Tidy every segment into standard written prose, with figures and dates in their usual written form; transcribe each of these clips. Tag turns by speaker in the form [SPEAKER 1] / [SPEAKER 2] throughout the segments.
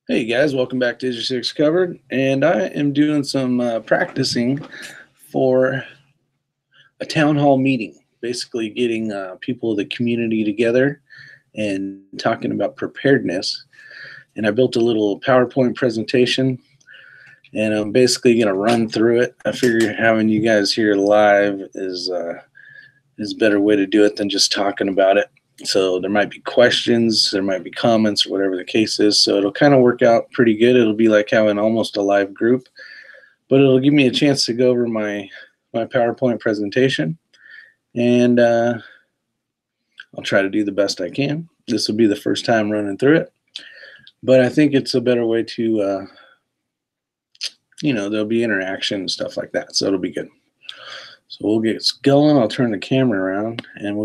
[SPEAKER 1] Hey guys, welcome back to Isyour6covered, and I am doing some practicing for a town hall meeting. Basically, getting people of the community together and talking about preparedness. And I built a little PowerPoint presentation, and I'm basically going to run through it. I figure having you guys here live is a better way to do it than just talking about it. So there might be questions, there might be comments, or whatever the case is. So it'll kind of work out pretty good. It'll be like having almost a live group, but it'll give me a chance to go over my PowerPoint presentation, and I'll try to do the best I can. This will be the first time running through it, but I think it's a better way to, there'll be interaction and stuff like that. So it'll be good. So we'll get going. I'll turn the camera around, and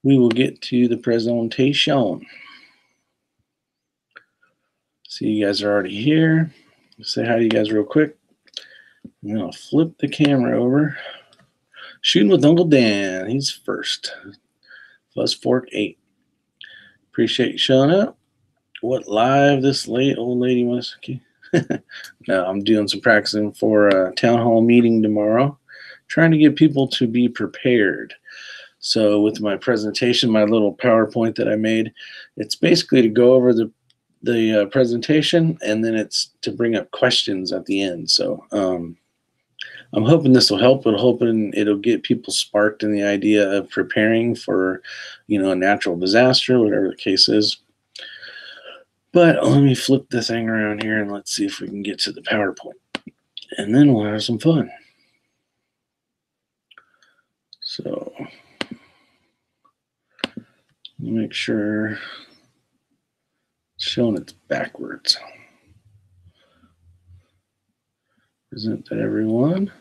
[SPEAKER 1] we will get to the presentation. See, you guys are already here. Say hi to you guys real quick. I'm gonna flip the camera over. Shooting with Uncle Dan. He's first. Plus Fork 8. Appreciate you showing up. What live this late, old lady was? Okay. No, I'm doing some practicing for a town hall meeting tomorrow. Trying to get people to be prepared. So with my presentation, my little PowerPoint that I made, it's basically to go over the presentation, and then it's to bring up questions at the end. So I'm hoping this will help. I'm hoping it'll get people sparked in the idea of preparing for, a natural disaster, whatever the case is. But let me flip the thing around here and let's see if we can get to the PowerPoint, and then we'll have some fun. So make sure it's showing it's backwards. Present to everyone.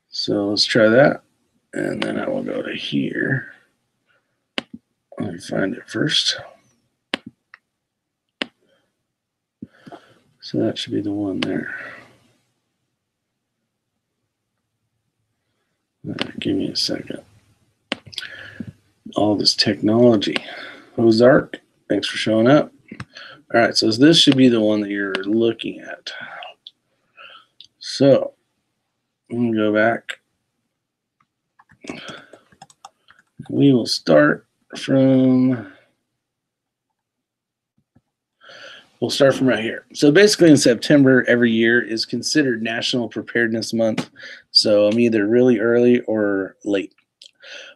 [SPEAKER 1] So let's try that, and then I will go to here. Let me find it first. So that should be the one there. Give me a second. All this technology. Ozark, thanks for showing up. All right, so this should be the one that you're looking at. So I'm going to go back. We will start from, right here. So basically in September every year is considered National Preparedness Month. So I'm either really early or late.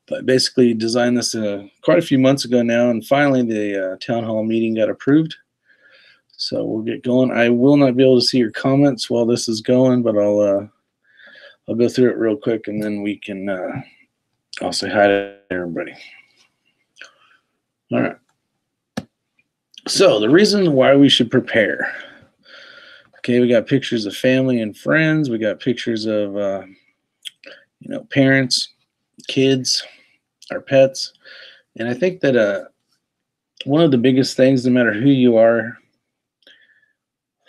[SPEAKER 1] But basically designed this quite a few months ago now, and finally the town hall meeting got approved. So we'll get going. I will not be able to see your comments while this is going, but I'll go through it real quick, and then we can I'll say hi to everybody. All right. So the reason why we should prepare. Okay, we got pictures of family and friends. We got pictures of parents, kids, our pets, and I think that one of the biggest things, no matter who you are,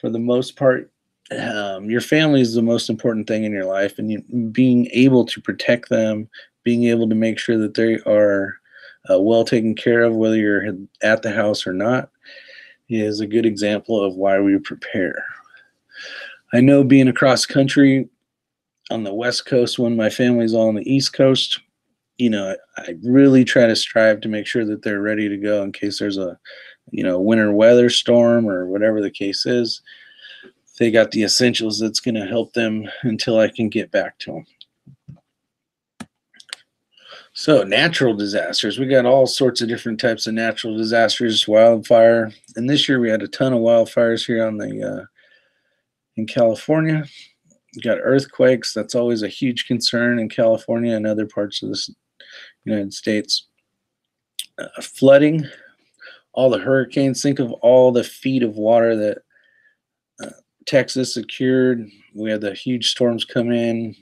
[SPEAKER 1] for the most part, your family is the most important thing in your life, and being able to protect them, being able to make sure that they are well taken care of, whether you're at the house or not, is a good example of why we prepare. I know being across country on the West Coast when my family's all on the East Coast, I really try to strive to make sure that they're ready to go in case there's a, winter weather storm or whatever the case is. They got the essentials that's going to help them until I can get back to them. So natural disasters, we got all sorts of different types of natural disasters, wildfire, and this year we had a ton of wildfires here on the in California. We got earthquakes. That's always a huge concern in California and other parts of the United States. Flooding, all the hurricanes. Think of all the feet of water that Texas secured. We had the huge storms come in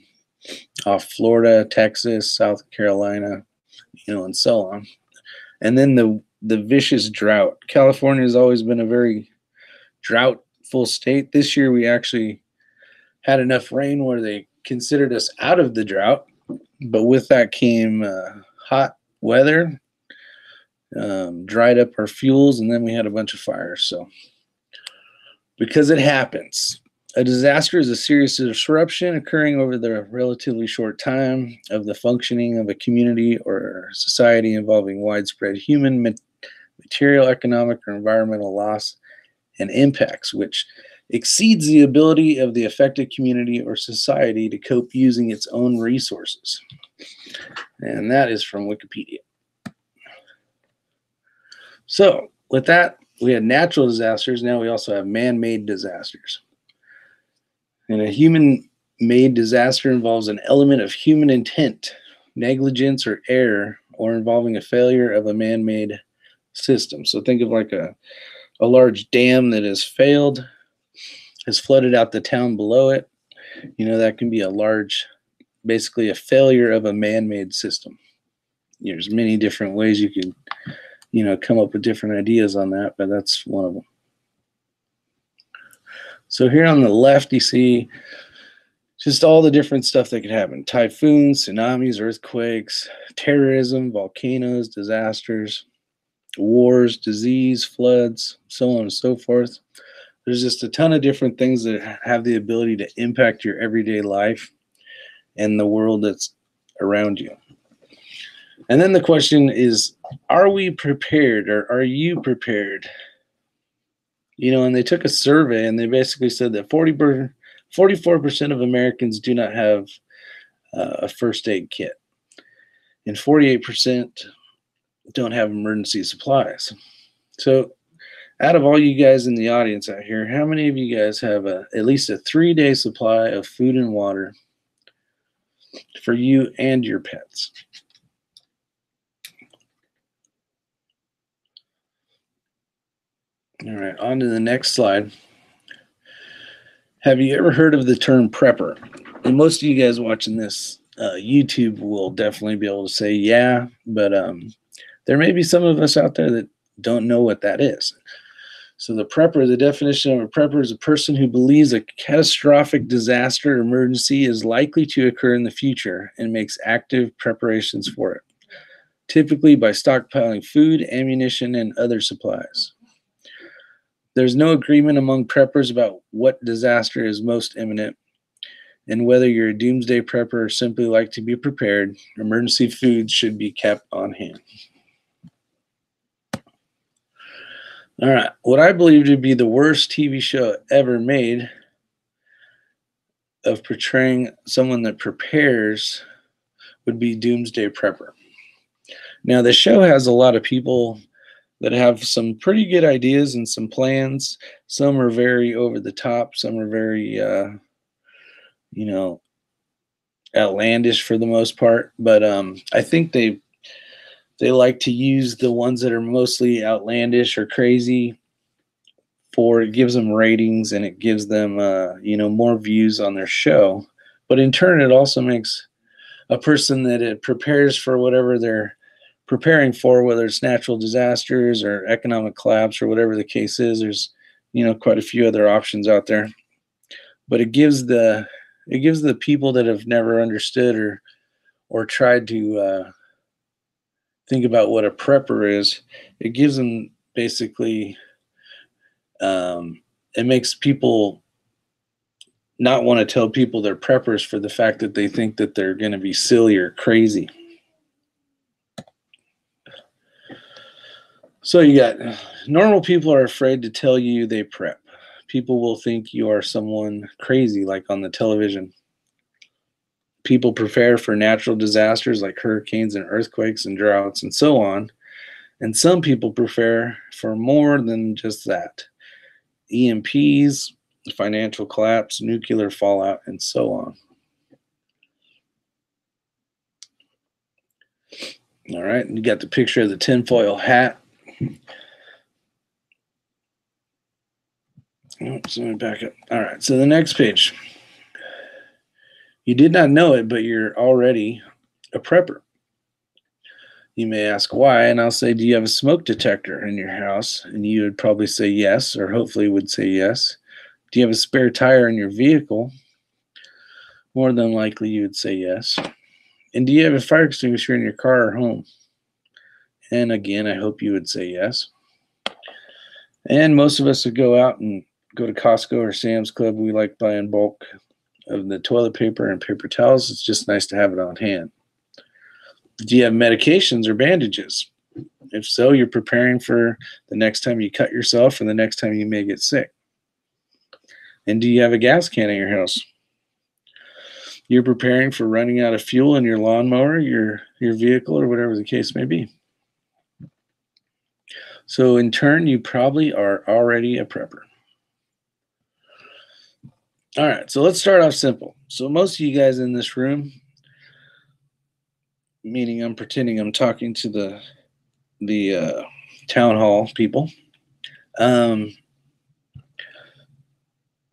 [SPEAKER 1] off Florida, Texas, South Carolina, and so on. And then the vicious drought. California has always been a very drought-full state. This year we actually had enough rain where they considered us out of the drought, but with that came hot weather dried up our fuels, and then we had a bunch of fires. So, because it happens. A disaster is a serious disruption occurring over the relatively short time of the functioning of a community or society involving widespread human, material, economic, or environmental loss and impacts, which exceeds the ability of the affected community or society to cope using its own resources. And that is from Wikipedia. So, with that, we had natural disasters. Now we also have man-made disasters. And a human-made disaster involves an element of human intent, negligence, or error, or involving a failure of a man-made system. So think of like a large dam that has failed, has flooded out the town below it. That can be basically a failure of a man-made system. There's many different ways you can, come up with different ideas on that, but that's one of them. So here on the left, you see just all the different stuff that could happen. Typhoons, tsunamis, earthquakes, terrorism, volcanoes, disasters, wars, disease, floods, so on and so forth. There's just a ton of different things that have the ability to impact your everyday life and the world that's around you. And then the question is, are we prepared, or are you prepared? And they took a survey, and they basically said that 44% of Americans do not have a first aid kit, and 48% don't have emergency supplies. So out of all you guys in the audience out here, how many of you guys have at least a 3-day supply of food and water for you and your pets? All right, on to the next slide. Have you ever heard of the term prepper? And most of you guys watching this YouTube will definitely be able to say yeah, but there may be some of us out there that don't know what that is. So the definition of a prepper is a person who believes a catastrophic disaster or emergency is likely to occur in the future and makes active preparations for it, typically by stockpiling food, ammunition, and other supplies. There's no agreement among preppers about what disaster is most imminent, and whether you're a doomsday prepper or simply like to be prepared, emergency food should be kept on hand. All right, what I believe to be the worst TV show ever made of portraying someone that prepares would be Doomsday Prepper. Now, the show has a lot of people that have some pretty good ideas and some plans. Some are very over the top. Some are very, outlandish for the most part. But I think they like to use the ones that are mostly outlandish or crazy it gives them ratings, and it gives them, more views on their show. But in turn, it also makes a person that it prepares for whatever they're preparing for, whether it's natural disasters or economic collapse or whatever the case is. There's, quite a few other options out there. But it gives the people that have never understood or tried to think about what a prepper is, it gives them basically, it makes people not want to tell people they're preppers for the fact that they think that they're going to be silly or crazy. So you got normal people are afraid to tell you they prep. People will think you are someone crazy, like on the television. People prepare for natural disasters like hurricanes and earthquakes and droughts and so on. And some people prepare for more than just that. EMPs, financial collapse, nuclear fallout, and so on. All right, you got the picture of the tinfoil hat. Oops, let me back up. All right, so the next page. You did not know it, but you're already a prepper. You may ask why, and I'll say, do you have a smoke detector in your house? And you would probably say yes, or hopefully would say yes. Do you have a spare tire in your vehicle? More than likely you would say yes. And do you have a fire extinguisher in your car or home? And again, I hope you would say yes. And most of us would go out and go to Costco or Sam's Club. We like buying bulk of the toilet paper and paper towels. It's just nice to have it on hand. Do you have medications or bandages? If so, you're preparing for the next time you cut yourself or the next time you may get sick. And do you have a gas can in your house? You're preparing for running out of fuel in your lawnmower, your vehicle, or whatever the case may be. So in turn, you probably are already a prepper. All right, so let's start off simple. So most of you guys in this room, meaning I'm pretending I'm talking to the town hall people.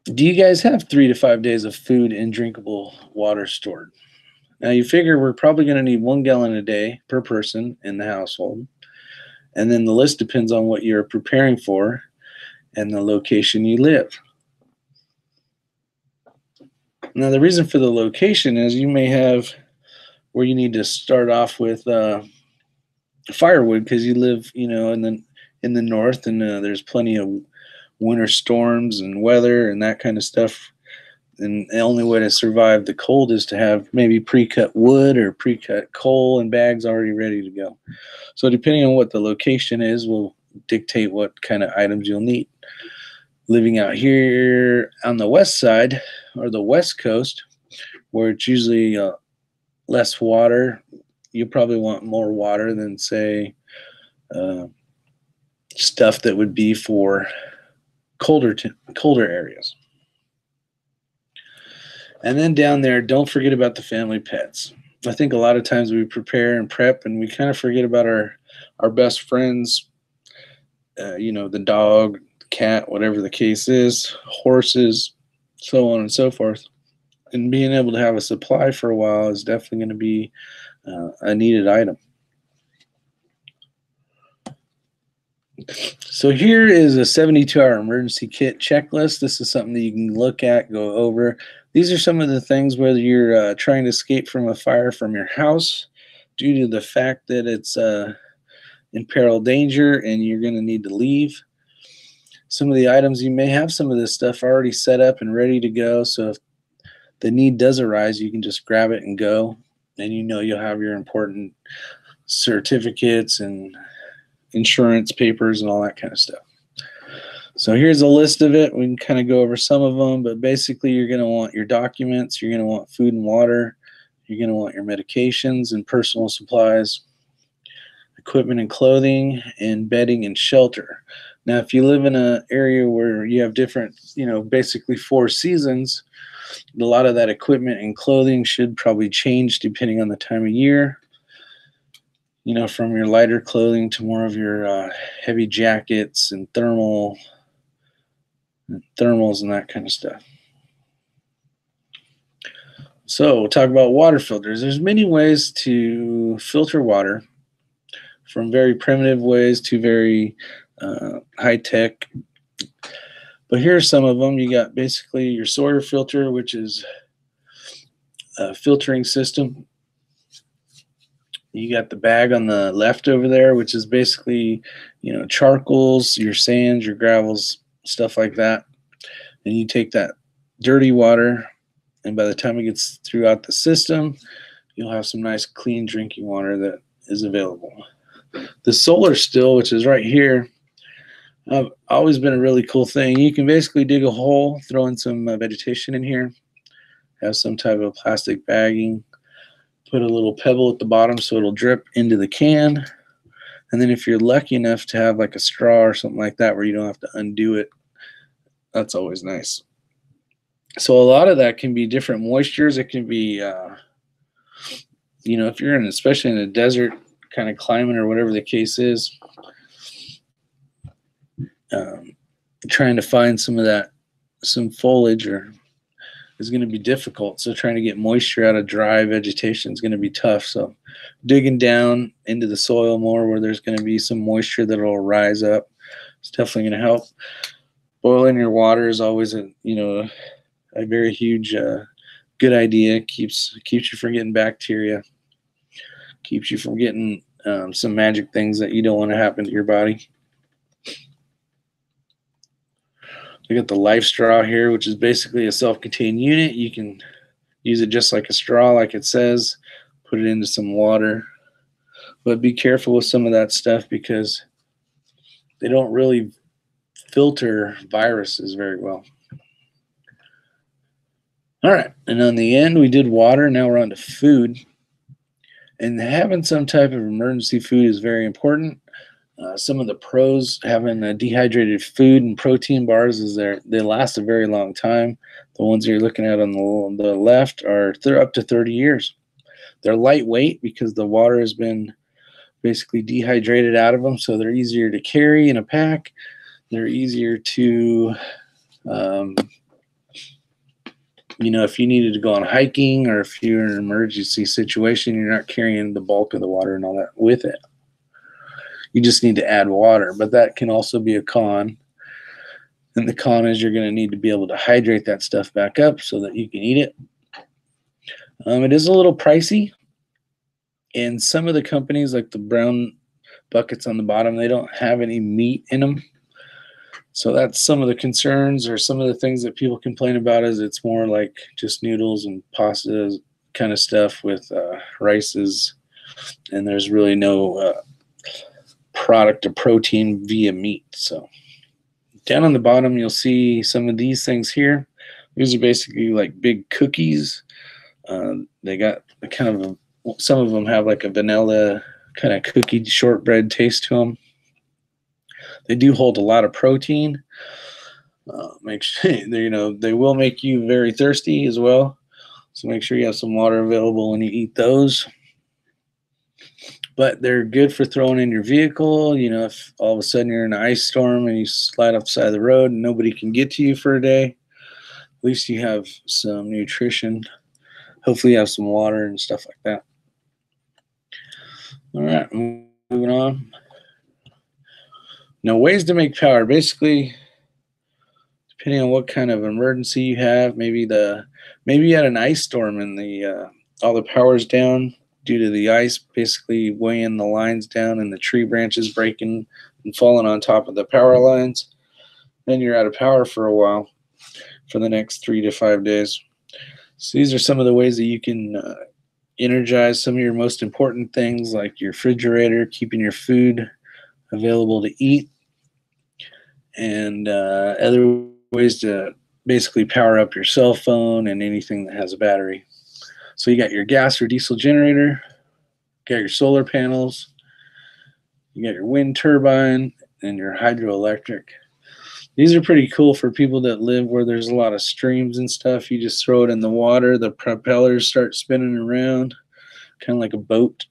[SPEAKER 1] Do you guys have 3 to 5 days of food and drinkable water stored? Now you figure we're probably going to need 1 gallon a day per person in the household. And then the list depends on what you're preparing for and the location you live. Now the reason for the location is you may have where you need to start off with firewood because you live, in the north, and there's plenty of winter storms and weather and that kind of stuff. And the only way to survive the cold is to have maybe pre-cut wood or pre-cut coal and bags already ready to go. So depending on what the location is will dictate what kind of items you'll need. Living out here on the west side or the west coast, where it's usually less water, you probably want more water than, say, stuff that would be for colder areas. And then down there, don't forget about the family pets. I think a lot of times we prepare and prep and we kind of forget about our best friends, the dog, the cat, whatever the case is, horses, so on and so forth. And being able to have a supply for a while is definitely going to be a needed item. So here is a 72-hour emergency kit checklist. This is something that you can look at, go over. These are some of the things whether you're trying to escape from a fire from your house due to the fact that it's in peril danger and you're going to need to leave. Some of the items, you may have some of this stuff already set up and ready to go. So if the need does arise, you can just grab it and go. And you'll have your important certificates and insurance papers and all that kind of stuff. So here's a list of it. We can kind of go over some of them, but basically you're going to want your documents, you're going to want food and water, you're going to want your medications and personal supplies, equipment and clothing, and bedding and shelter. Now, if you live in an area where you have different, basically 4 seasons, a lot of that equipment and clothing should probably change depending on the time of year. From your lighter clothing to more of your heavy jackets and thermals and that kind of stuff. So we'll talk about water filters. There's many ways to filter water, from very primitive ways to very high-tech. But here are some of them. You got basically your Sawyer filter, which is a filtering system. You got the bag on the left over there, which is basically, charcoals, your sands, your gravels, stuff like that. And you take that dirty water, and by the time it gets throughout the system, you'll have some nice, clean drinking water that is available. The solar still, which is right here, always been a really cool thing. You can basically dig a hole, throw in some vegetation in here, have some type of plastic bagging, put a little pebble at the bottom so it'll drip into the can. And then if you're lucky enough to have like a straw or something like that where you don't have to undo it, that's always nice. So a lot of that can be different moistures. It can be, if you're especially in a desert kind of climate or whatever the case is, trying to find some foliage is going to be difficult. So trying to get moisture out of dry vegetation is going to be tough. So digging down into the soil more where there's going to be some moisture that will rise up, it's definitely going to help. Boiling your water is always a very huge good idea. Keeps you from getting bacteria, keeps you from getting some magic things that you don't want to happen to your body. We got the life straw here, which is basically a self-contained unit. You can use it just like a straw, like it says. Put it into some water. But be careful with some of that stuff because they don't really filter viruses very well. All right, and on the end we did water. Now we're on to food. And having some type of emergency food is very important. Some of the pros having dehydrated food and protein bars is they last a very long time. The ones you're looking at on the left they're up to 30 years. They're lightweight because the water has been basically dehydrated out of them, so they're easier to carry in a pack. They're easier to, if you needed to go on hiking or if you're in an emergency situation, you're not carrying the bulk of the water and all that with it. You just need to add water, but that can also be a con. And the con is you're going to need to be able to hydrate that stuff back up so that you can eat it. It is a little pricey. And some of the companies, like the brown buckets on the bottom, they don't have any meat in them. So that's some of the concerns or some of the things that people complain about is it's more like just noodles and pastas kind of stuff with rices. And there's really no product of protein via meat. So down on the bottom, you'll see some of these things here. These are basically like big cookies. They got some of them have like a vanilla kind of cookie shortbread taste to them. They do hold a lot of protein. Make sure they will make you very thirsty as well. So make sure you have some water available when you eat those. But they're good for throwing in your vehicle. If all of a sudden you're in an ice storm and you slide off the side of the road and nobody can get to you for a day, at least you have some nutrition. Hopefully you have some water and stuff like that. All right, moving on. Now, ways to make power. Basically, depending on what kind of emergency you have, maybe you had an ice storm and all the power's down due to the ice basically weighing the lines down and the tree branches breaking and falling on top of the power lines. Then you're out of power for a while, for the next 3 to 5 days. So these are some of the ways that you can energize some of your most important things, like your refrigerator, keeping your food available to eat, and other ways to basically power up your cell phone and anything that has a battery. So you got your gas or diesel generator, you got your solar panels, you got your wind turbine, and your hydroelectric. These are pretty cool for people that live where there's a lot of streams and stuff. You just throw it in the water, the propellers start spinning around, kind of like a boat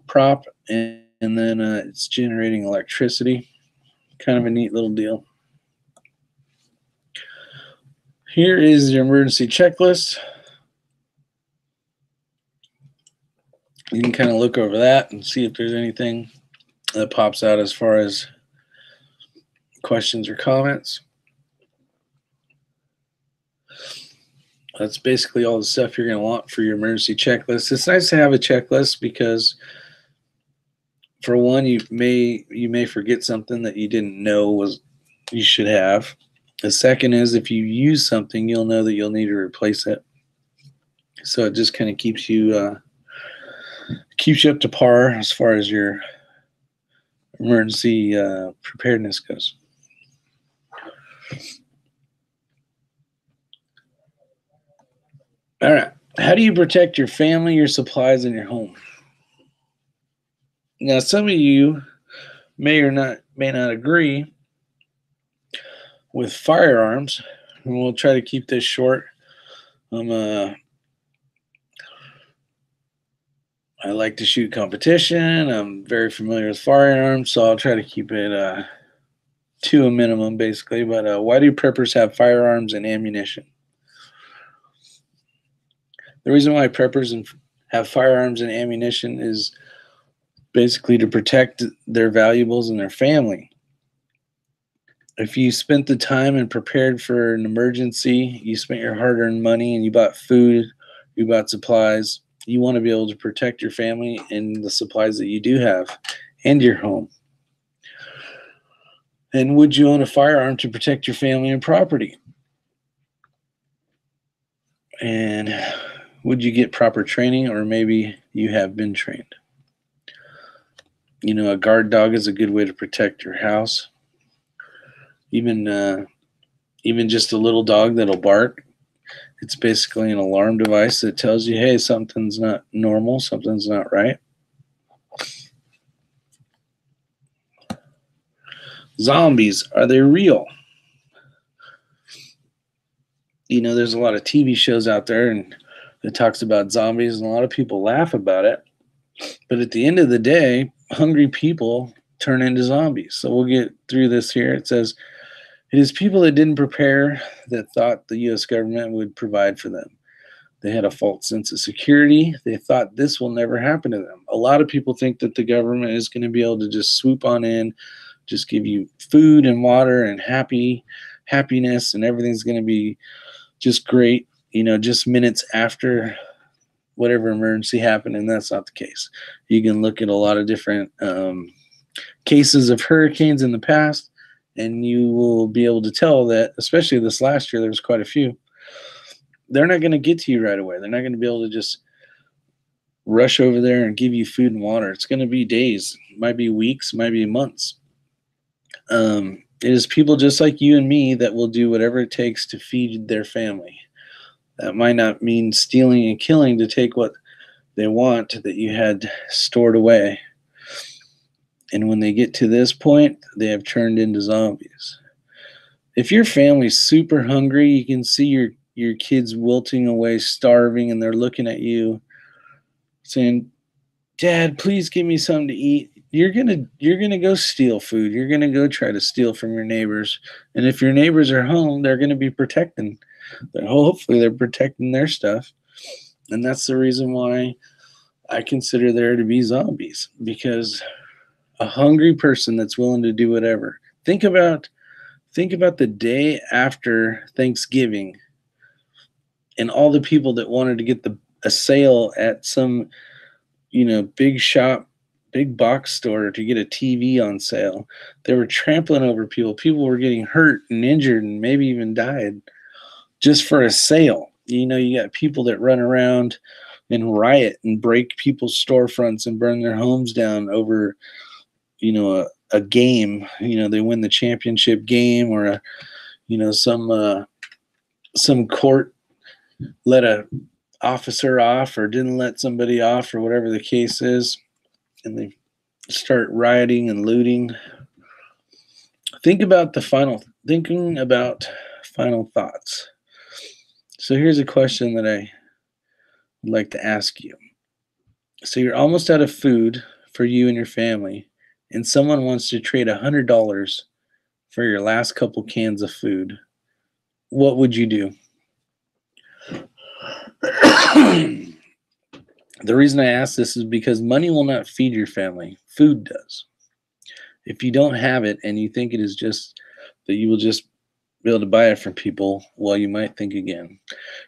[SPEAKER 1] prop, and then it's generating electricity. Kind of a neat little deal. Here is your emergency checklist. You can kind of look over that and see if there's anything that pops out as far as questions or comments. That's basically all the stuff you're going to want for your emergency checklist. It's nice to have a checklist because, for one, you may forget something that you didn't know you should have. The second is if you use something, you'll know that you'll need to replace it. So it just kind of keeps you up to par as far as your emergency preparedness goes. All right. How do you protect your family, your supplies, and your home? Now, some of you may not agree with firearms, and we'll try to keep this short. I like to shoot competition. I'm very familiar with firearms, so I'll try to keep it to a minimum, basically. But why do preppers have firearms and ammunition? The reason why preppers have firearms and ammunition is basically to protect their valuables and their family. If you spent the time and prepared for an emergency, you spent your hard-earned money and you bought food, you bought supplies, You want to be able to protect your family and the supplies that you do have and your home. And would you own a firearm to protect your family and property? And would you get proper training, or maybe you have been trained? A guard dog is a good way to protect your house. Even just a little dog that'll bark. It's basically an alarm device that tells you, hey, something's not normal, something's not right. Zombies, are they real? There's a lot of TV shows out there and it talks about zombies, and a lot of people laugh about it. But at the end of the day, hungry people turn into zombies. So we'll get through this here. It says, it is people that didn't prepare that thought the U.S. government would provide for them. They had a false sense of security. They thought this will never happen to them. A lot of people think that the government is going to be able to just swoop on in, just give you food and water and happiness, and everything's going to be just great, just minutes after whatever emergency happened, and that's not the case. You can look at a lot of different cases of hurricanes in the past, and you will be able to tell that, especially this last year, there was quite a few. They're not going to get to you right away. They're not going to be able to just rush over there and give you food and water. It's going to be days, might be weeks, might be months. It is people just like you and me that will do whatever it takes to feed their family. That might not mean stealing and killing to take what they want that you had stored away. And when they get to this point, they have turned into zombies. If your family's super hungry, you can see your kids wilting away, starving, and they're looking at you saying, Dad, please give me something to eat. You're gonna go steal food. You're gonna go try to steal from your neighbors. And if your neighbors are home, they're gonna be protecting. Hopefully they're protecting their stuff. And that's the reason why I consider there to be zombies, because a hungry person that's willing to do whatever. Think about the day after Thanksgiving and all the people that wanted to get a sale at some big box store to get a TV on sale. They were trampling over people. People were getting hurt and injured and maybe even died just for a sale. You got people that run around and riot and break people's storefronts and burn their homes down over, a game. They win the championship game, or some court let a officer off or didn't let somebody off, or whatever the case is, and they start rioting and looting. Thinking about final thoughts. So here's a question that I would like to ask you. So you're almost out of food for you and your family, and someone wants to trade $100 for your last couple cans of food. What would you do? The reason I ask this is because money will not feed your family. Food does. If you don't have it and you think it is just that you will just be able to buy it from people, well, you might think again.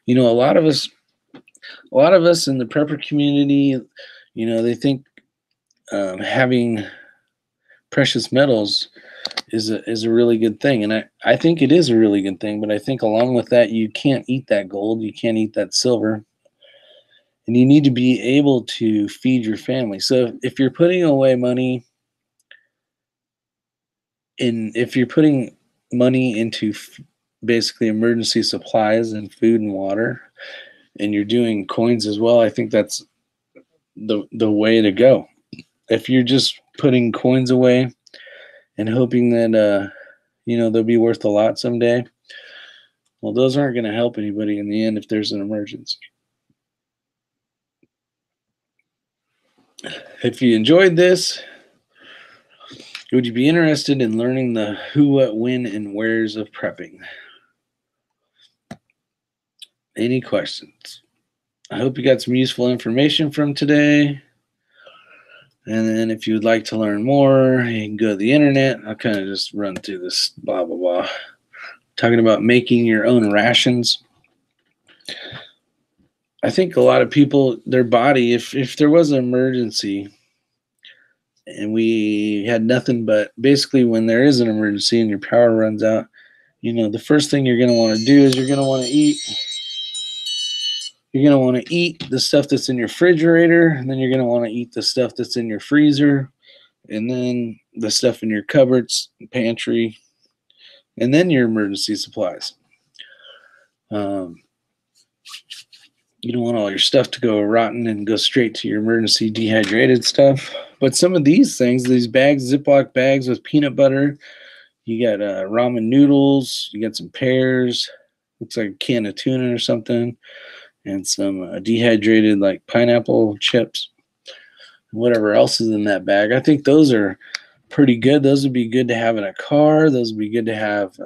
[SPEAKER 1] A lot of us in the prepper community, they think having precious metals is a really good thing. And I think it is a really good thing, but I think along with that, you can't eat that gold, you can't eat that silver, and you need to be able to feed your family. So if you're putting away money, if you're putting money into basically emergency supplies and food and water, and you're doing coins as well, I think that's the way to go. If you're just putting coins away and hoping that they'll be worth a lot someday, well, those aren't going to help anybody in the end if there's an emergency. If you enjoyed this, would you be interested in learning the who, what, when, and wheres of prepping? Any questions? I hope you got some useful information from today. And then if you would like to learn more, you can go to the internet. I'll kind of just run through this blah, blah, blah. Talking about making your own rations. I think a lot of people, their body, if there was an emergency and we had nothing but basically when there is an emergency and your power runs out, the first thing you're going to want to do is you're going to want to eat. You're going to want to eat the stuff that's in your refrigerator, and then you're going to want to eat the stuff that's in your freezer, and then the stuff in your cupboards, pantry, and then your emergency supplies. You don't want all your stuff to go rotten and go straight to your emergency dehydrated stuff. But some of these things, these bags, Ziploc bags with peanut butter, you got ramen noodles, you got some pears, looks like a can of tuna or something, and some dehydrated like pineapple chips, whatever else is in that bag. I think those are pretty good. Those would be good to have in a car. Those would be good to have,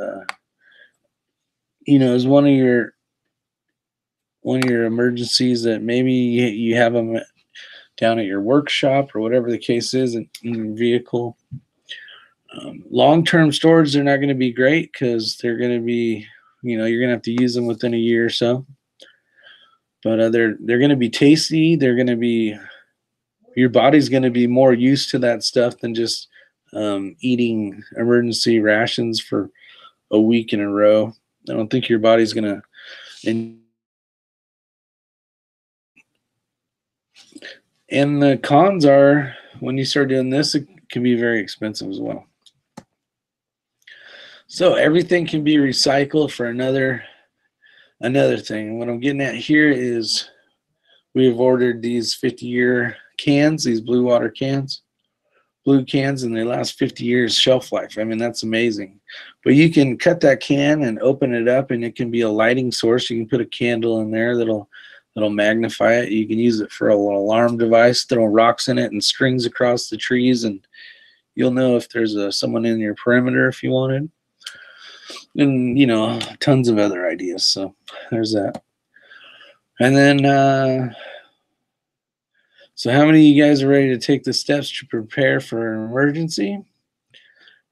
[SPEAKER 1] as one of your emergencies that maybe you have them down at your workshop or whatever the case is in your vehicle. Long-term storage, they're not going to be great because they're going to be, you're going to have to use them within a year or so. But they're going to be tasty. They're going to be, your body's going to be more used to that stuff than just eating emergency rations for a week in a row. I don't think your body's going to. And the cons are when you start doing this, it can be very expensive as well. So everything can be recycled for another thing. What I'm getting at here is we have ordered these 50-year cans, these blue cans, and they last 50 years shelf life. I mean, that's amazing. But you can cut that can and open it up, and it can be a lighting source. You can put a candle in there that'll magnify it. You can use it for an alarm device, throw rocks in it and strings across the trees, and you'll know if there's someone in your perimeter if you wanted. And, tons of other ideas. So there's that. And then, so how many of you guys are ready to take the steps to prepare for an emergency?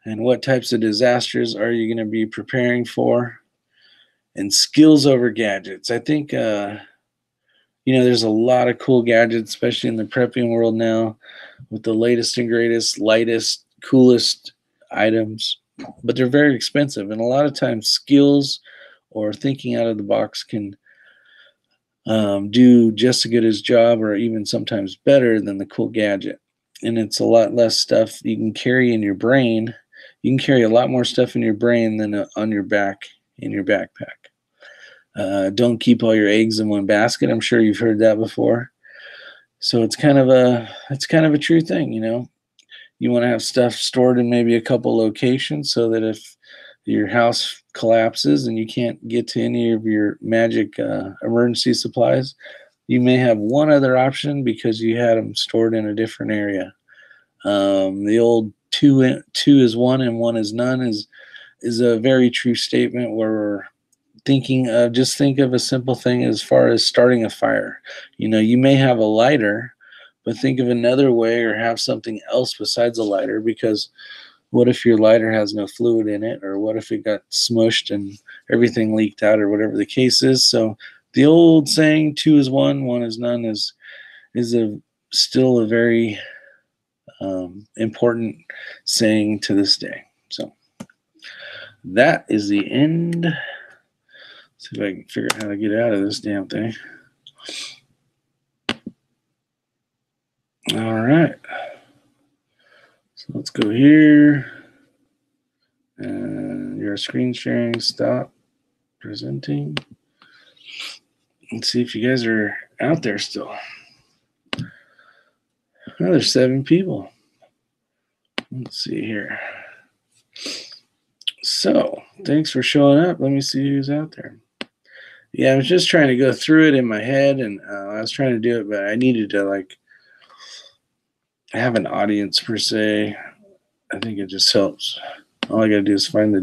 [SPEAKER 1] And what types of disasters are you going to be preparing for? And skills over gadgets. I think, there's a lot of cool gadgets, especially in the prepping world now, with the latest and greatest, lightest, coolest items. But they're very expensive. And a lot of times skills or thinking out of the box can do just as good as job or even sometimes better than the cool gadget. And it's a lot less stuff you can carry in your brain. You can carry a lot more stuff in your brain than on your back in your backpack. Don't keep all your eggs in one basket. I'm sure you've heard that before. So it's kind of a true thing, You want to have stuff stored in maybe a couple locations so that if your house collapses and you can't get to any of your magic emergency supplies, you may have one other option because you had them stored in a different area. The old two is one and one is none is a very true statement where we're thinking of, just think of a simple thing as far as starting a fire. You may have a lighter, but think of another way or have something else besides a lighter, because what if your lighter has no fluid in it, or what if it got smushed and everything leaked out, or whatever the case is. So the old saying, two is one, one is none, is still a very important saying to this day. So that is the end. See if I can figure out how to get out of this damn thing. All right. So let's go here. And your screen sharing, stop presenting. Let's see if you guys are out there still. Oh, there's 7 people. Let's see here. So, thanks for showing up. Let me see who's out there. Yeah, I was just trying to go through it in my head, and I was trying to do it, but I needed to have an audience per se. I think it just helps. All I gotta do is find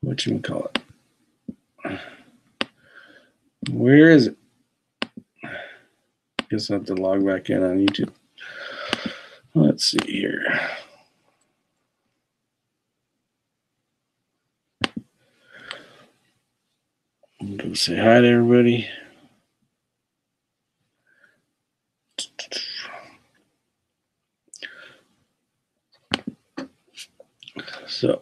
[SPEAKER 1] whatchamacallit. Where is it? Guess I'll have to log back in on YouTube. Let's see here. Go say hi to everybody. So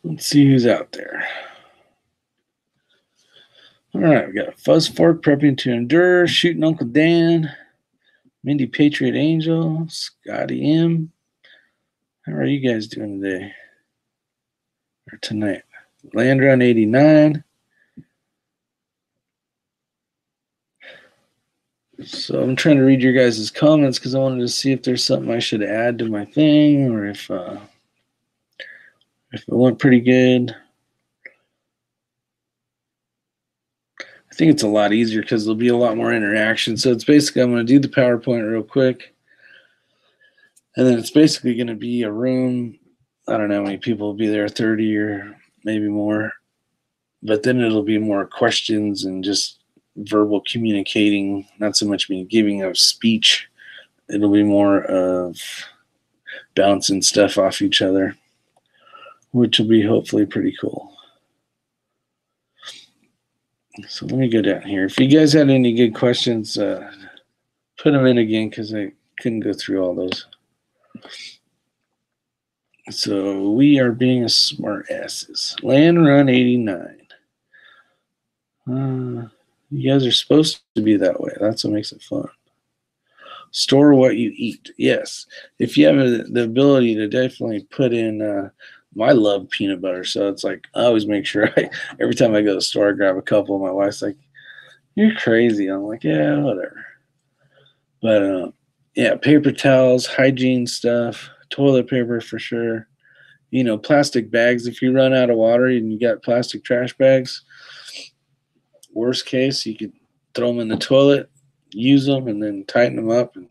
[SPEAKER 1] let's see who's out there. All right, we got a Fuzz Fork prepping to endure, shooting Uncle Dan, Mindy Patriot Angel, Scotty M. How are you guys doing today or tonight? Land Run 89. So I'm trying to read your guys' comments because I wanted to see if there's something I should add to my thing or if it went pretty good. I think it's a lot easier because there'll be a lot more interaction. So it's basically, I'm going to do the PowerPoint real quick. And then it's basically going to be a room. I don't know how many people will be there, 30 or maybe more. But then it'll be more questions and just verbal communicating, not so much me giving a speech. It'll be more of bouncing stuff off each other, which will be hopefully pretty cool. So let me go down here. If you guys had any good questions, put them in again because I couldn't go through all those. So we are being a smart asses. Land Run 89. You guys are supposed to be that way. That's what makes it fun. Store what you eat. Yes. If you have the ability to definitely put in, I love peanut butter. So it's like, I always make sure every time I go to the store, I grab a couple. My wife's like, you're crazy. I'm like, yeah, whatever. But yeah, paper towels, hygiene stuff, toilet paper for sure. You know, plastic bags. If you run out of water and you got plastic trash bags, worst case, you could throw them in the toilet, use them, and then tighten them up and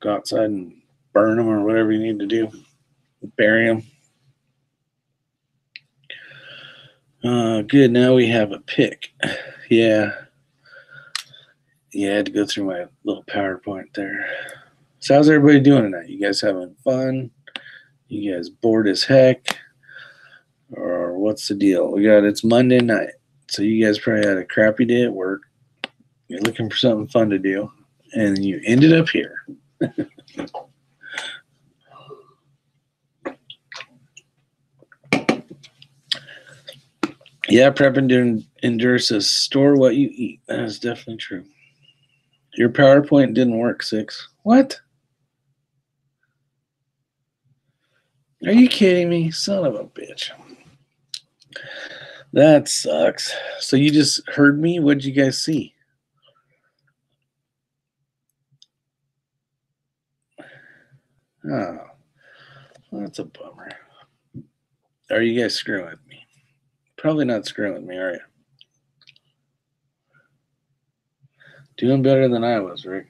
[SPEAKER 1] go outside and burn them or whatever you need to do. Bury them. Good. Now we have a pick. Yeah. Yeah, I had to go through my little PowerPoint there. So how's everybody doing tonight? You guys having fun? You guys bored as heck? Or what's the deal? It's Monday night. So you guys probably had a crappy day at work. You're looking for something fun to do. And you ended up here. Yeah, prepping to endure says store what you eat. That is definitely true. Your PowerPoint didn't work, 6. What? Are you kidding me? Son of a bitch. That sucks. So you just heard me? What'd you guys see? Oh, well, that's a bummer. Are you guys screwing with me? Probably not screwing with me, are you? Doing better than I was, Rick.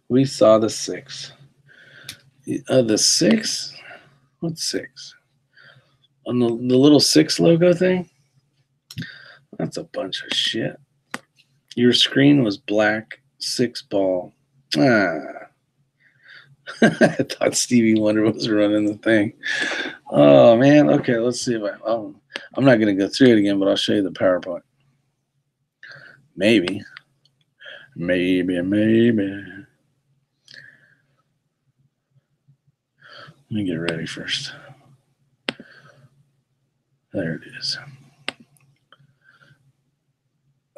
[SPEAKER 1] We saw the 6. The 6? What's 6? On the little 6 logo thing? That's a bunch of shit. Your screen was black, 6 ball. Ah. I thought Stevie Wonder was running the thing. Oh, man. Okay, let's see if I'm not going to go through it again, but I'll show you the PowerPoint. Maybe. Maybe. Let me get ready first. There it is.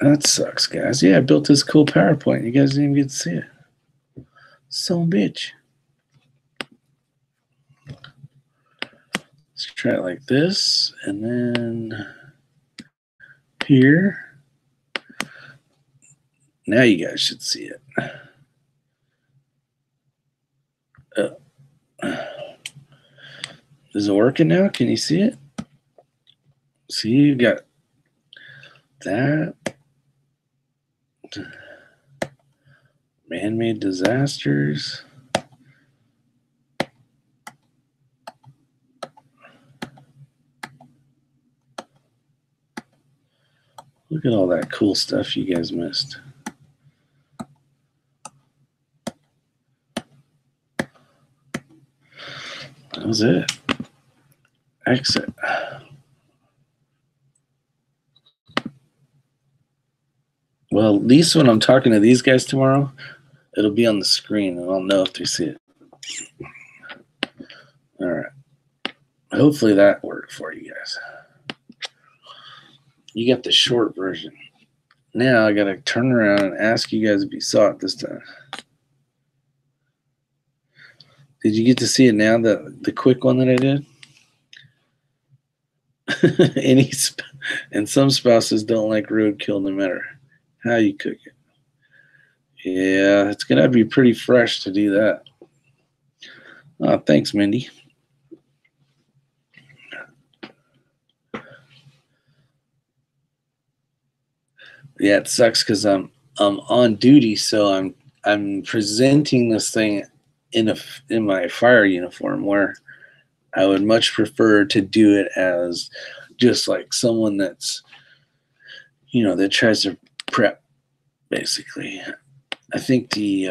[SPEAKER 1] That sucks, guys. Yeah, I built this cool PowerPoint. You guys didn't even get to see it. Son of a bitch. Let's try it like this, and then here. Now you guys should see it. Is it working now? Can you see it? See, you got that. Man-made disasters. Look at all that cool stuff you guys missed. That was it. exit. Well, at least when I'm talking to these guys tomorrow, it'll be on the screen and I'll know if they see it. All right. Hopefully that worked for you guys. You got the short version. Now I got to turn around and ask you guys if you saw it this time. Did you get to see it now, the quick one that I did? And some spouses don't like roadkill no matter how you cook it. Yeah, it's going to be pretty fresh to do that. Oh, thanks, Mindy. Yeah, it sucks because I'm on duty, so I'm presenting this thing in my fire uniform, where I would much prefer to do it as just like someone that's, that tries to prep, basically. I think it'd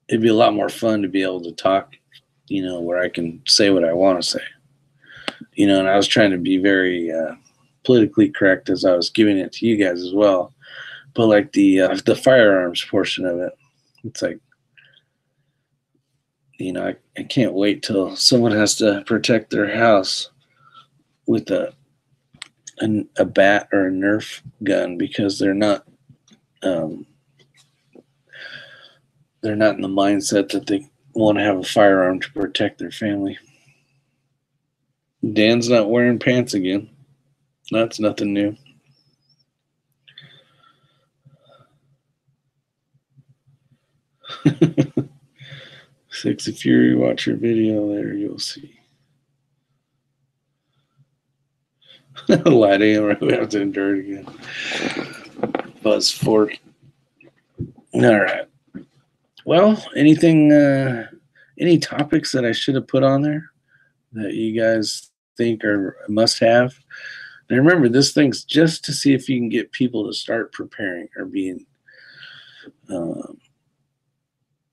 [SPEAKER 1] be a lot more fun to be able to talk, where I can say what I want to say. And I was trying to be very politically correct as I was giving it to you guys as well. But like the firearms portion of it, it's like, I can't wait till someone has to protect their house with a bat or a Nerf gun because they're not in the mindset that they want to have a firearm to protect their family. Dan's not wearing pants again. That's nothing new. Sexy Fury, watch your video later, you'll see. Lie to him, or we have to endure it again. Buzz fork. All right. Well, anything, any topics that I should have put on there that you guys think are a must-have? And remember, this thing's just to see if you can get people to start preparing or being,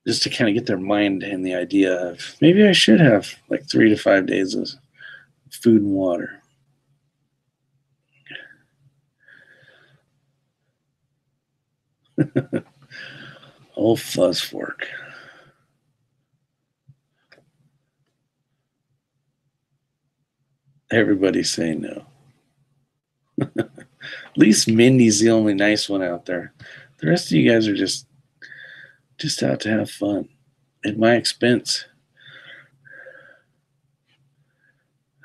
[SPEAKER 1] just to kind of get their mind in the idea of maybe I should have like 3 to 5 days of food and water. Old fuzz fork. Everybody's saying no. At least Mindy's the only nice one out there. The rest of you guys are just out to have fun at my expense.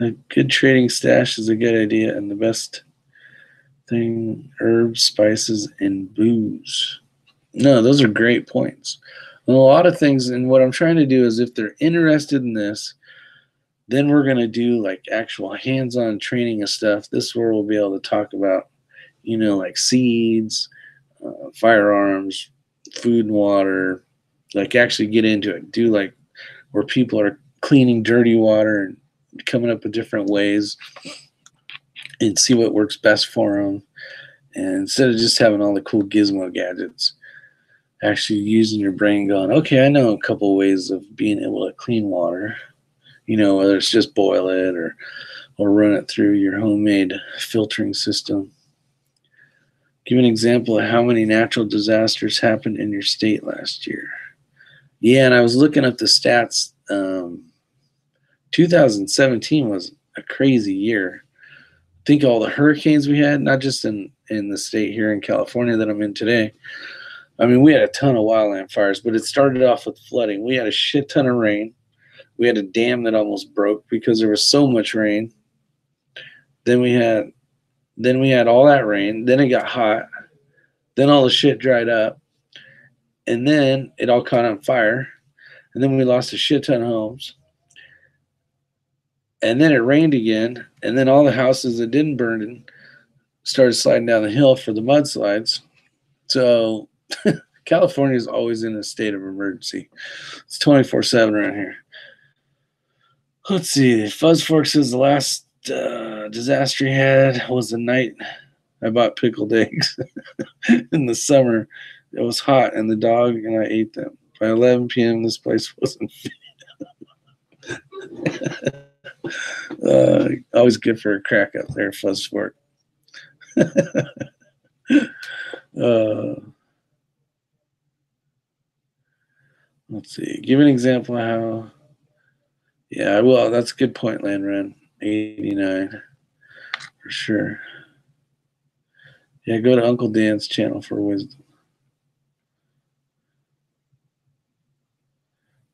[SPEAKER 1] A good trading stash is a good idea, and the best thing, herbs, spices, and booze. No, those are great points. And a lot of things, and what I'm trying to do is if they're interested in this, then we're going to do like actual hands-on training of stuff. This is where we'll be able to talk about, like seeds, firearms, food and water, like actually get into it. Do like where people are cleaning dirty water and coming up with different ways and see what works best for them. And instead of just having all the cool gizmo gadgets, actually using your brain going, okay, I know a couple of ways of being able to clean water. Whether it's just boil it or run it through your homemade filtering system. Give an example of how many natural disasters happened in your state last year. Yeah, and I was looking up the stats. 2017 was a crazy year. Think of all the hurricanes we had, not just in the state here in California that I'm in today. I mean, we had a ton of wildland fires, but it started off with flooding. We had a shit ton of rain. We had a dam that almost broke because there was so much rain. Then we had all that rain. Then it got hot. Then all the shit dried up. And then it all caught on fire. And then we lost a shit ton of homes. And then it rained again. And then all the houses that didn't burn started sliding down the hill for the mudslides. So California is always in a state of emergency. It's 24/7 around here. Let's see. Fuzz Fork says the last disaster he had was the night I bought pickled eggs in the summer. It was hot, and the dog and I ate them. By 11 p.m., this place wasn't Always good for a crack up there, fuzz sport. Let's see. Give an example of how. Yeah, well, that's a good point, Landren. 89 for sure. Yeah, go to Uncle Dan's channel for wisdom.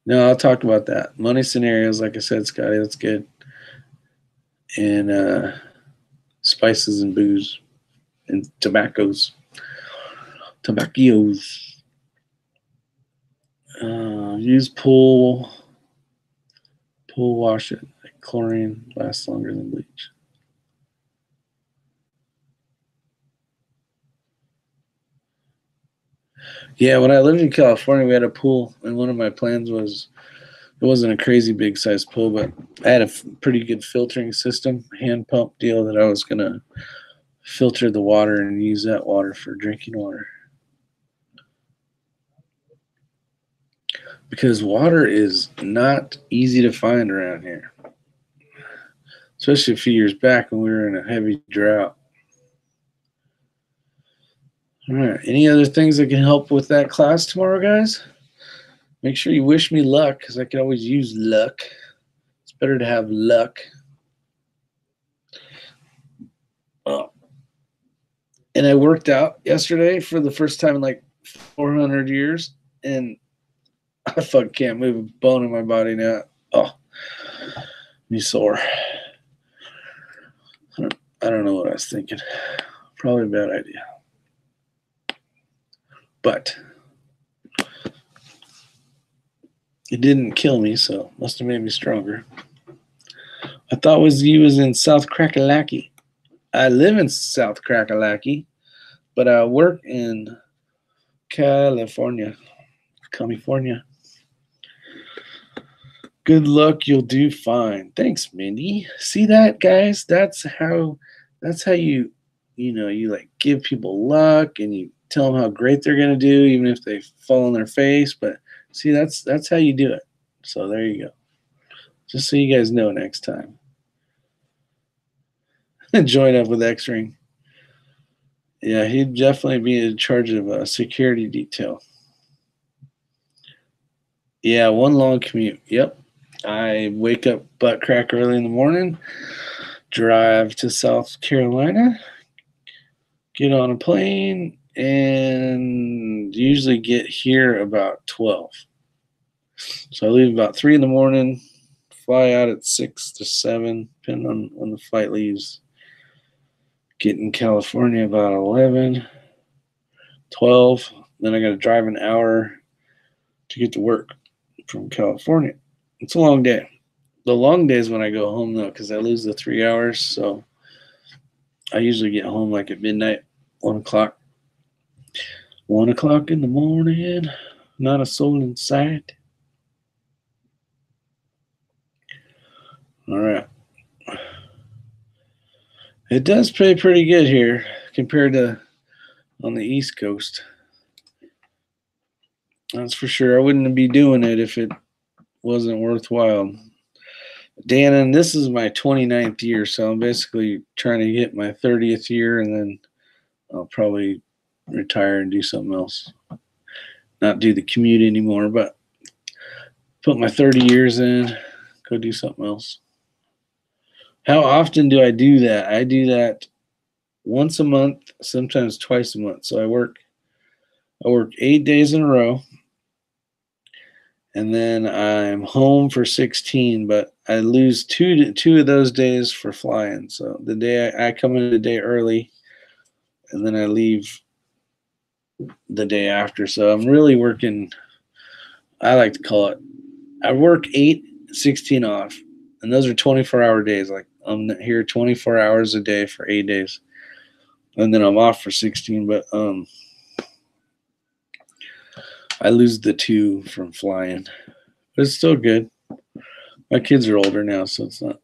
[SPEAKER 1] No, I'll talk about that. Money scenarios, like I said, Scotty, that's good. And spices and booze and tobaccos. Use pool wash it. Like chlorine lasts longer than bleach. Yeah, when I lived in California, we had a pool, and one of my plans was it wasn't a crazy big size pool, but I had a pretty good filtering system, hand pump deal that I was gonna filter the water and use that water for drinking water. Because water is not easy to find around here, especially a few years back when we were in a heavy drought. All right. Any other things that can help with that class tomorrow, guys? Make sure you wish me luck, because I can always use luck. It's better to have luck. Oh. And I worked out yesterday for the first time in like 400 years, and I fucking can't move a bone in my body now. Oh, me sore. I don't know what I was thinking. Probably a bad idea. But it didn't kill me, so must have made me stronger. I thought you was in South Crackalacky. I live in South Crackalacky, but I work in California. Good luck, you'll do fine. Thanks, Mindy. See that, guys? That's how you like give people luck, and you tell them how great they're gonna do, even if they fall on their face. But see, that's how you do it. So there you go. Just so you guys know next time. Join up with X-Ring. Yeah, he'd definitely be in charge of a security detail. Yeah, one long commute. Yep. I wake up butt crack early in the morning, drive to South Carolina, get on a plane, and usually get here about 12. So I leave about 3 in the morning, fly out at 6 to 7, depending on when the flight leaves. Get in California about 11, 12. Then I got to drive an hour to get to work from California. It's a long day. The long day is when I go home, though, because I lose the 3 hours. So I usually get home like at midnight, 1 o'clock. 1 o'clock in the morning, not a soul in sight. All right. It does pay pretty good here compared to on the East Coast. That's for sure. I wouldn't be doing it if it wasn't worthwhile. Dan, and this is my 29th year, so I'm basically trying to get my 30th year, and then I'll probably retire and do something else. Not do the commute anymore, but put my 30 years in, go do something else. How often do I do that? I do that once a month, sometimes twice a month. So I work 8 days in a row, and then I'm home for 16, but I lose two of those days for flying. So the day I come in a day early, and then I leave the day after. So I'm really working, I like to call it, I work 8, 16 off, and those are 24-hour days. Like I'm here 24 hours a day for 8 days, and then I'm off for 16. But I lose the 2 from flying, but it's still good. My kids are older now, so it's not.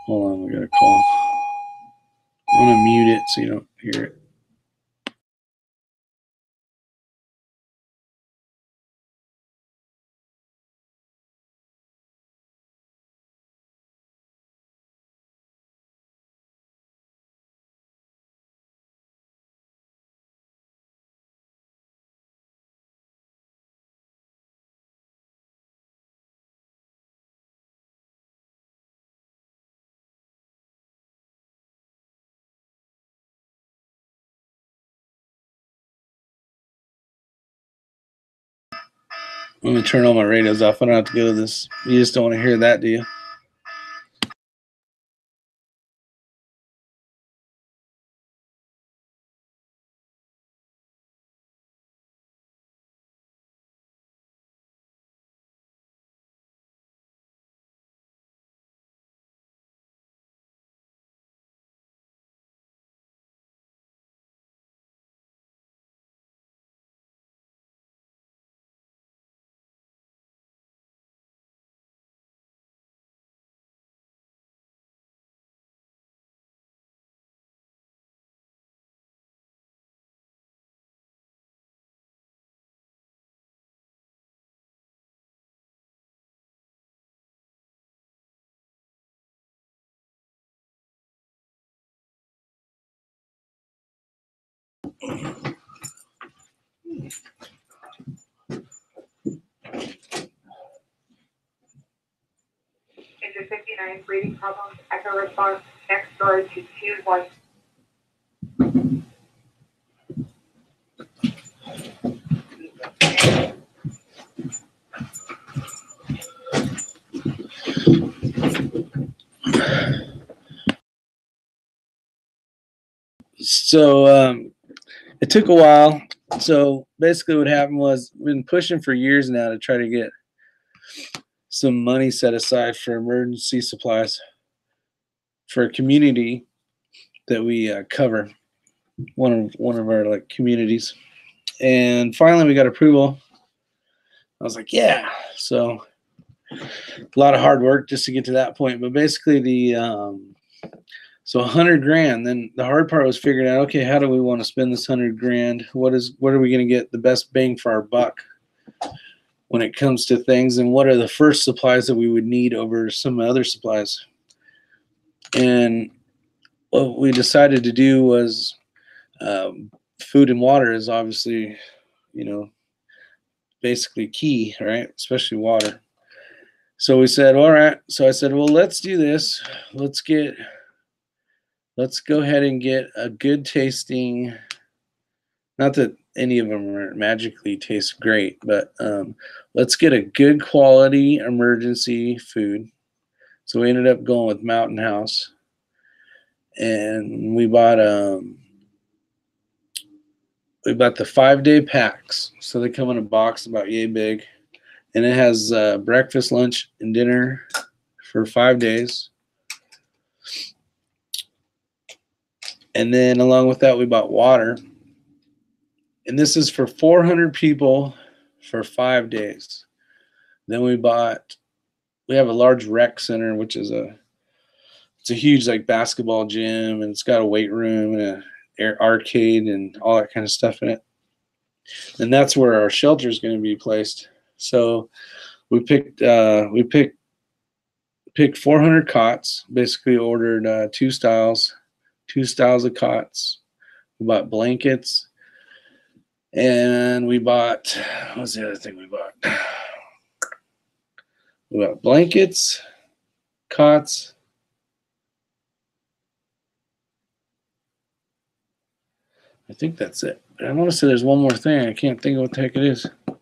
[SPEAKER 1] Hold on, we got a call. I'm gonna mute it so you don't hear it. Let me turn all my radios off. I don't have to go to this. You just don't want to hear that, do you?
[SPEAKER 2] Into 59, breathing problems, echo response, next door to 2-1.
[SPEAKER 1] So it took a while. So basically what happened was we've been pushing for years now to try to get some money set aside for emergency supplies for a community that we cover, one of our like communities. And finally we got approval. I was like, yeah. So a lot of hard work just to get to that point. But basically so $100,000. Then the hard part was figuring out, okay, how do we want to spend this $100,000? What are we going to get the best bang for our buck when it comes to things, and what are the first supplies that we would need over some other supplies? And what we decided to do was food and water is obviously, basically key, right? Especially water. So we said, all right. So I said, well, let's do this. Let's go ahead and get a good tasting, not that any of them magically taste great, but let's get a good quality emergency food. So we ended up going with Mountain House, and we bought the 5-day packs. So they come in a box about yay big, and it has breakfast, lunch, and dinner for 5 days. And then along with that, we bought water. And this is for 400 people for 5 days. Then we have a large rec center, which is it's a huge like basketball gym, and it's got a weight room and an arcade and all that kind of stuff in it. And that's where our shelter is going to be placed. So we picked 400 cots. Basically ordered two styles of cots. We bought blankets, and we bought, what was the other thing we bought? We bought blankets, cots, I think that's it. I want to say there's one more thing. I can't think of what the heck it is. I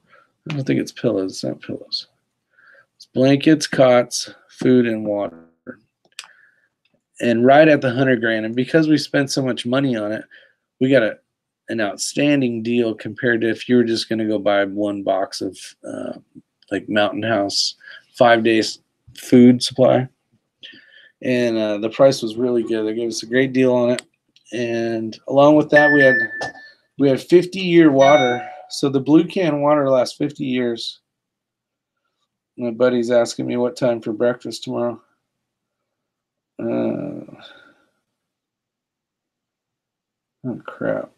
[SPEAKER 1] don't think it's pillows. It's not pillows. It's blankets, cots, food, and water. And right at the $100,000. And because we spent so much money on it, we got an outstanding deal compared to if you were just going to go buy one box of like Mountain House 5 days food supply. And the price was really good. They gave us a great deal on it. And along with that, we had 50-year water. So the blue can water lasts 50 years. My buddy's asking me what time for breakfast tomorrow. Oh crap.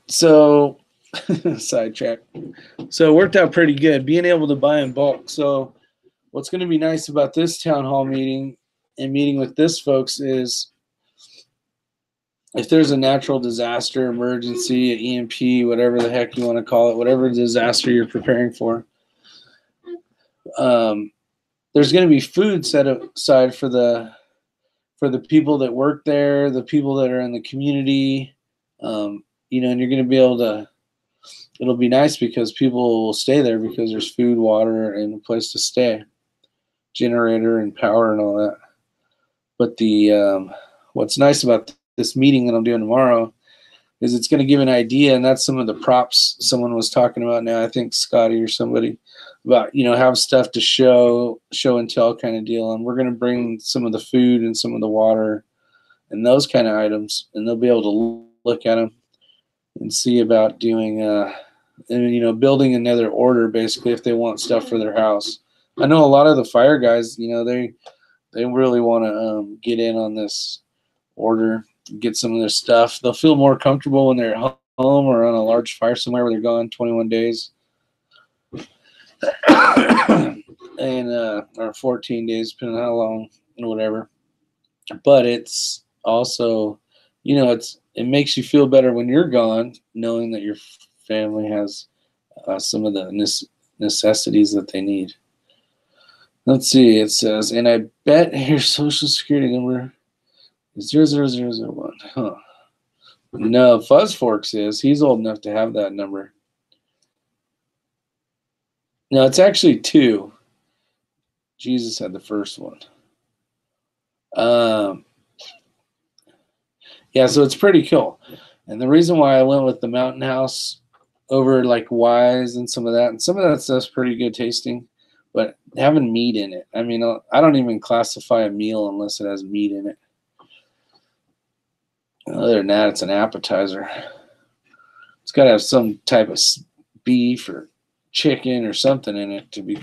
[SPEAKER 1] So sidetrack. So it worked out pretty good, being able to buy in bulk. So what's going to be nice about this town hall meeting and meeting with this folks is if there's a natural disaster, emergency, an EMP, whatever the heck you want to call it, whatever disaster you're preparing for, there's going to be food set aside for the people that work there, the people that are in the community, and you're going to be able to it'll be nice because people will stay there because there's food, water, and a place to stay, generator and power and all that. But the what's nice about this meeting that I'm doing tomorrow is it's going to give an idea, and that's some of the props someone was talking about now. I think Scotty or somebody about, have stuff to show and tell kind of deal. And we're going to bring some of the food and some of the water and those kind of items, and they'll be able to look at them and see about doing, building another order basically if they want stuff for their house. I know a lot of the fire guys, they really want to get in on this order, get some of their stuff. They'll feel more comfortable when they're at home or on a large fire somewhere where they're gone 21 days. And or 14 days, depending on how long or whatever. But it's also, it makes you feel better when you're gone, knowing that your family has some of the necessities that they need. Let's see. It says, and I bet your social security number is 00001. Huh. No, Fuzzforks is. He's old enough to have that number. No, it's actually 2. Jesus had the first one. Yeah, so it's pretty cool. And the reason why I went with the Mountain House over like Wise and some of that stuff's pretty good tasting, but having meat in it. I mean, I don't even classify a meal unless it has meat in it. Other than that, it's an appetizer. It's got to have some type of beef or chicken or something in it to be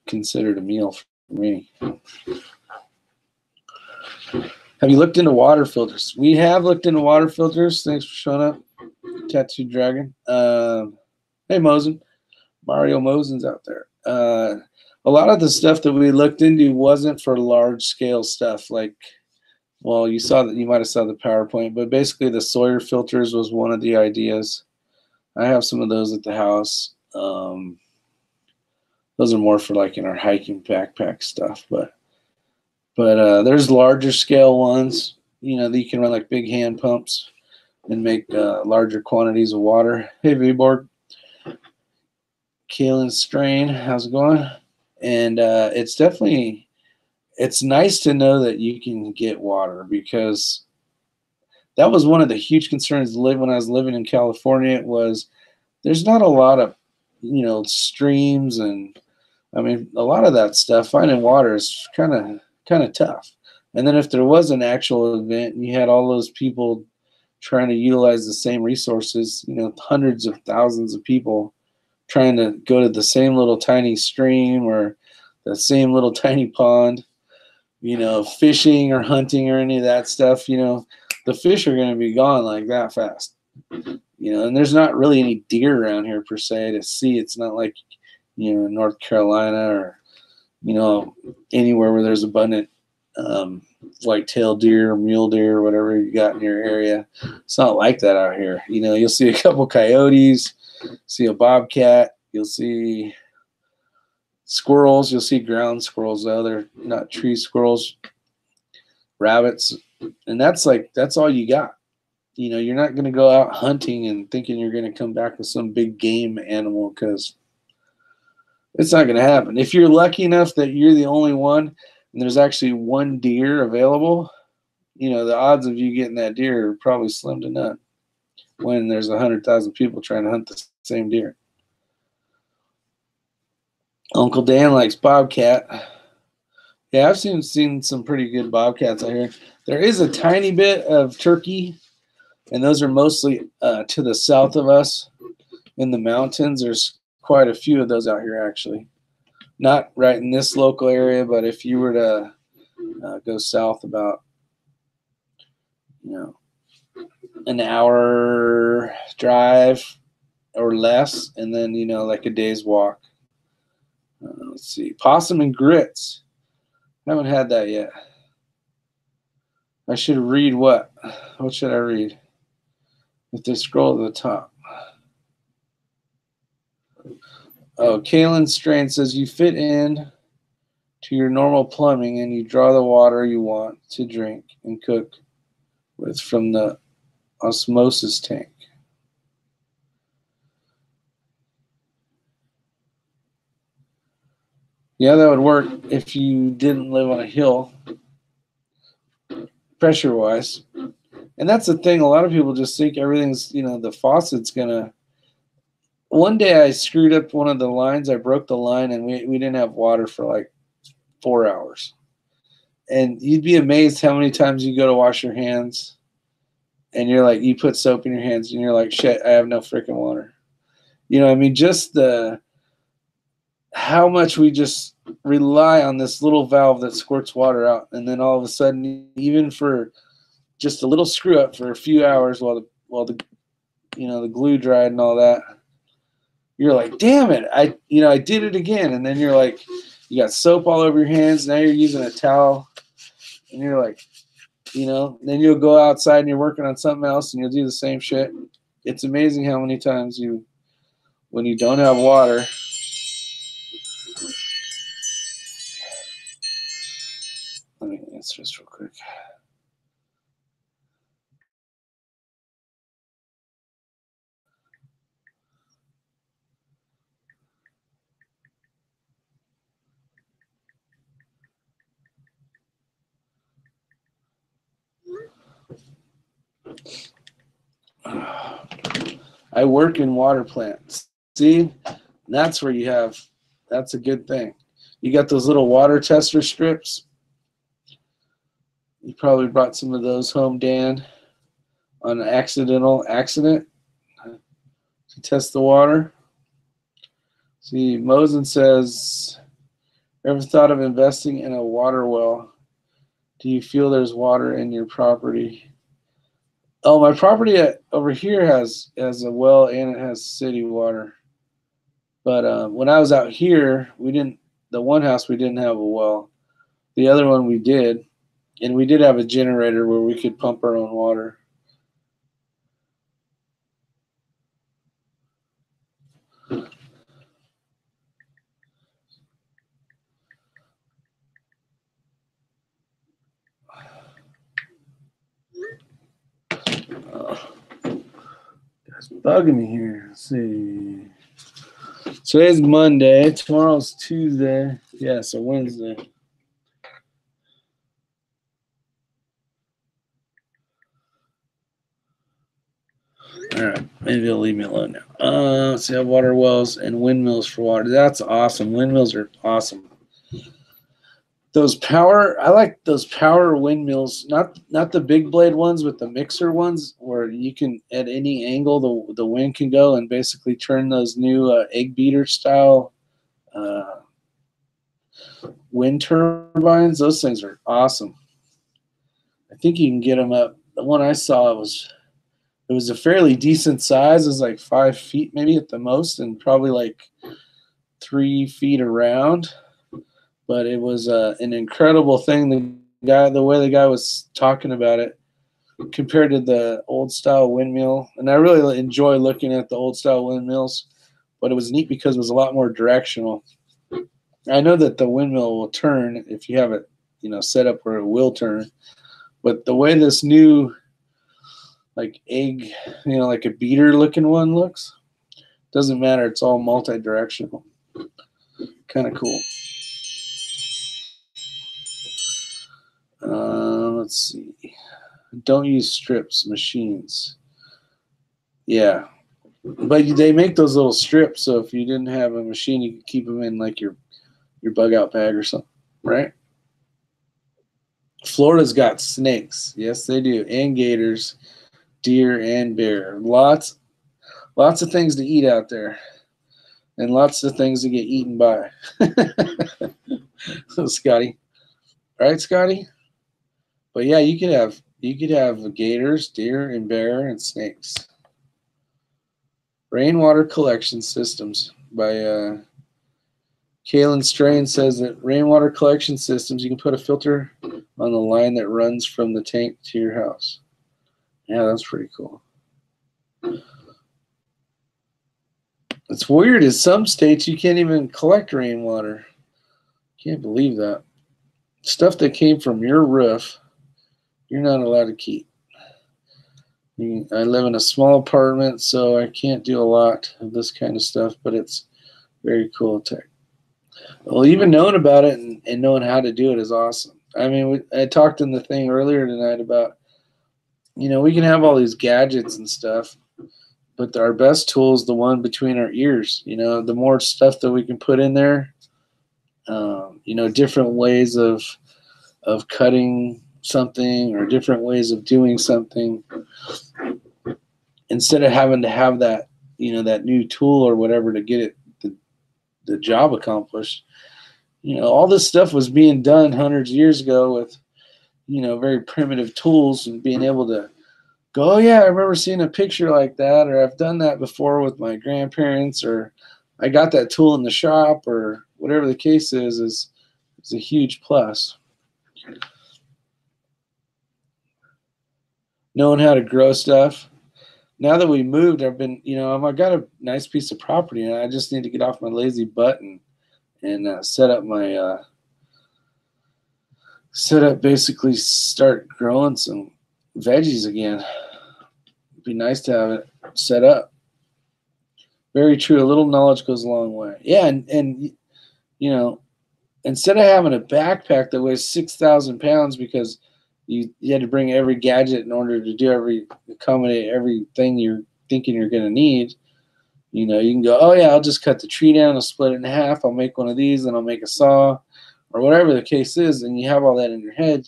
[SPEAKER 1] considered a meal for me. Have you looked into water filters? We have looked into water filters. Thanks for showing up, Tattooed Dragon. Hey, Mosen. Mario Mosen's out there. A lot of the stuff that we looked into wasn't for large scale stuff. Like, well, you might have saw the PowerPoint, but basically the Sawyer filters was one of the ideas. I have some of those at the house. Those are more for like in our hiking backpack stuff, but there's larger scale ones, that you can run like big hand pumps and make larger quantities of water. Hey, V-Board. Kaylin Strain, how's it going? And it's nice to know that you can get water, because that was one of the huge concerns when I was living in California. Was there's not a lot of, streams, and I mean, a lot of that stuff, finding water is kind of tough. And then if there was an actual event and you had all those people trying to utilize the same resources, hundreds of thousands of people trying to go to the same little tiny stream or the same little tiny pond, fishing or hunting or any of that stuff, the fish are going to be gone like that fast. And there's not really any deer around here per se to see. It's not like, North Carolina or, anywhere where there's abundant white-tailed deer or mule deer or whatever you got in your area. It's not like that out here. You'll see a couple coyotes, see a bobcat, you'll see squirrels, you'll see ground squirrels, though they're not tree squirrels, rabbits, and that's all you got. You're not going to go out hunting and thinking you're going to come back with some big game animal, because it's not going to happen. If you're lucky enough that you're the only one and there's actually one deer available, the odds of you getting that deer are probably slim to none when there's 100,000 people trying to hunt the same deer. Uncle Dan likes bobcat. Yeah, I've seen some pretty good bobcats out here. There is a tiny bit of turkey, and those are mostly to the south of us in the mountains. There's quite a few of those out here, actually. Not right in this local area, but if you were to go south about, an hour drive or less, and then, like a day's walk. Let's see. Possum and grits. Haven't had that yet. I should read what? What should I read? If they scroll to the top. Oh, Kaylin Strain says you fit in to your normal plumbing and you draw the water you want to drink and cook with from the osmosis tank. Yeah, that would work if you didn't live on a hill, pressure-wise. And that's the thing. A lot of people just think everything's, you know, the faucet's gonna. One day I screwed up one of the lines. I broke the line, and we didn't have water for like 4 hours. And you'd be amazed how many times you go to wash your hands, and you're like, you put soap in your hands, and you're like, shit, I have no freaking water. You know, I mean, just how much we just rely on this little valve that squirts water out, and then all of a sudden, even for just a little screw up for a few hours while the you know the glue dried and all that, you're like, damn it, I did it again. And then you're like, you got soap all over your hands. Now you're using a towel, and you're like, then you'll go outside and you're working on something else, and you'll do the same shit. It's amazing how many times when you don't have water. Let me answer this real quick. I work in water plants. See, that's where that's a good thing. You got those little water tester strips. You probably brought some of those home, Dan, on an accident to test the water. See, Mosen says, ever thought of investing in a water well? Do you feel there's water in your property? Oh, my property over here has a well, and it has city water. But when I was out here, the one house we didn't have a well. The other one we did, and we did have a generator where we could pump our own water. It's bugging me here. Let's see. Today's Monday. Tomorrow's Tuesday. Yeah, so Wednesday. All right, maybe it'll leave me alone now. Let's see, I have water wells and windmills for water. That's awesome. Windmills are awesome. I like those power windmills, not the big blade ones, but the mixer ones where you can, at any angle, the wind can go and basically turn those new egg beater style wind turbines. Those things are awesome. I think you can get them up. The one I saw it was a fairly decent size. It was like 5 feet maybe at the most, and probably like 3 feet around. But it was an incredible thing. The way the guy was talking about it, compared to the old style windmill, and I really enjoy looking at the old style windmills. But it was neat because it was a lot more directional. I know that the windmill will turn if you have it, set up where it will turn. But the way this new, like egg, like a beater looking one looks, doesn't matter. It's all multi-directional. Kind of cool. Let's see. Don't use strips, machines. Yeah. But they make those little strips, so if you didn't have a machine, you could keep them in like your bug out bag or something, right? Florida's got snakes. Yes, they do. And gators, deer, and bear. Lots of things to eat out there. And lots of things to get eaten by. So, Scotty. Right, Scotty? But yeah, you could have gators, deer, and bear, and snakes. Rainwater collection systems by Kalen Strain says that rainwater collection systems, you can put a filter on the line that runs from the tank to your house. Yeah, that's pretty cool. It's weird. In some states, you can't even collect rainwater. Can't believe that. Stuff that came from your roof, you're not allowed to keep. I live in a small apartment, so I can't do a lot of this kind of stuff, but it's very cool tech. Well, even knowing about it and knowing how to do it is awesome. I mean, I talked in the thing earlier tonight about, we can have all these gadgets and stuff, but our best tool is the one between our ears. The more stuff that we can put in there, different ways of cutting something or different ways of doing something, instead of having to have that, that new tool or whatever to get it the job accomplished. All this stuff was being done hundreds of years ago with, very primitive tools, and being able to go, oh yeah, I remember seeing a picture like that, or I've done that before with my grandparents, or I got that tool in the shop, or whatever the case is a huge plus. Knowing how to grow stuff. Now that we moved, I've been, I've got a nice piece of property, and I just need to get off my lazy butt and set up basically start growing some veggies again. It'd be nice to have it set up. Very true. A little knowledge goes a long way. Yeah, and instead of having a backpack that weighs 6,000 pounds because you had to bring every gadget in order to accommodate everything you're thinking you're going to need, you can go, oh yeah, I'll just cut the tree down, I'll split it in half, I'll make one of these, and I'll make a saw, or whatever the case is, and you have all that in your head.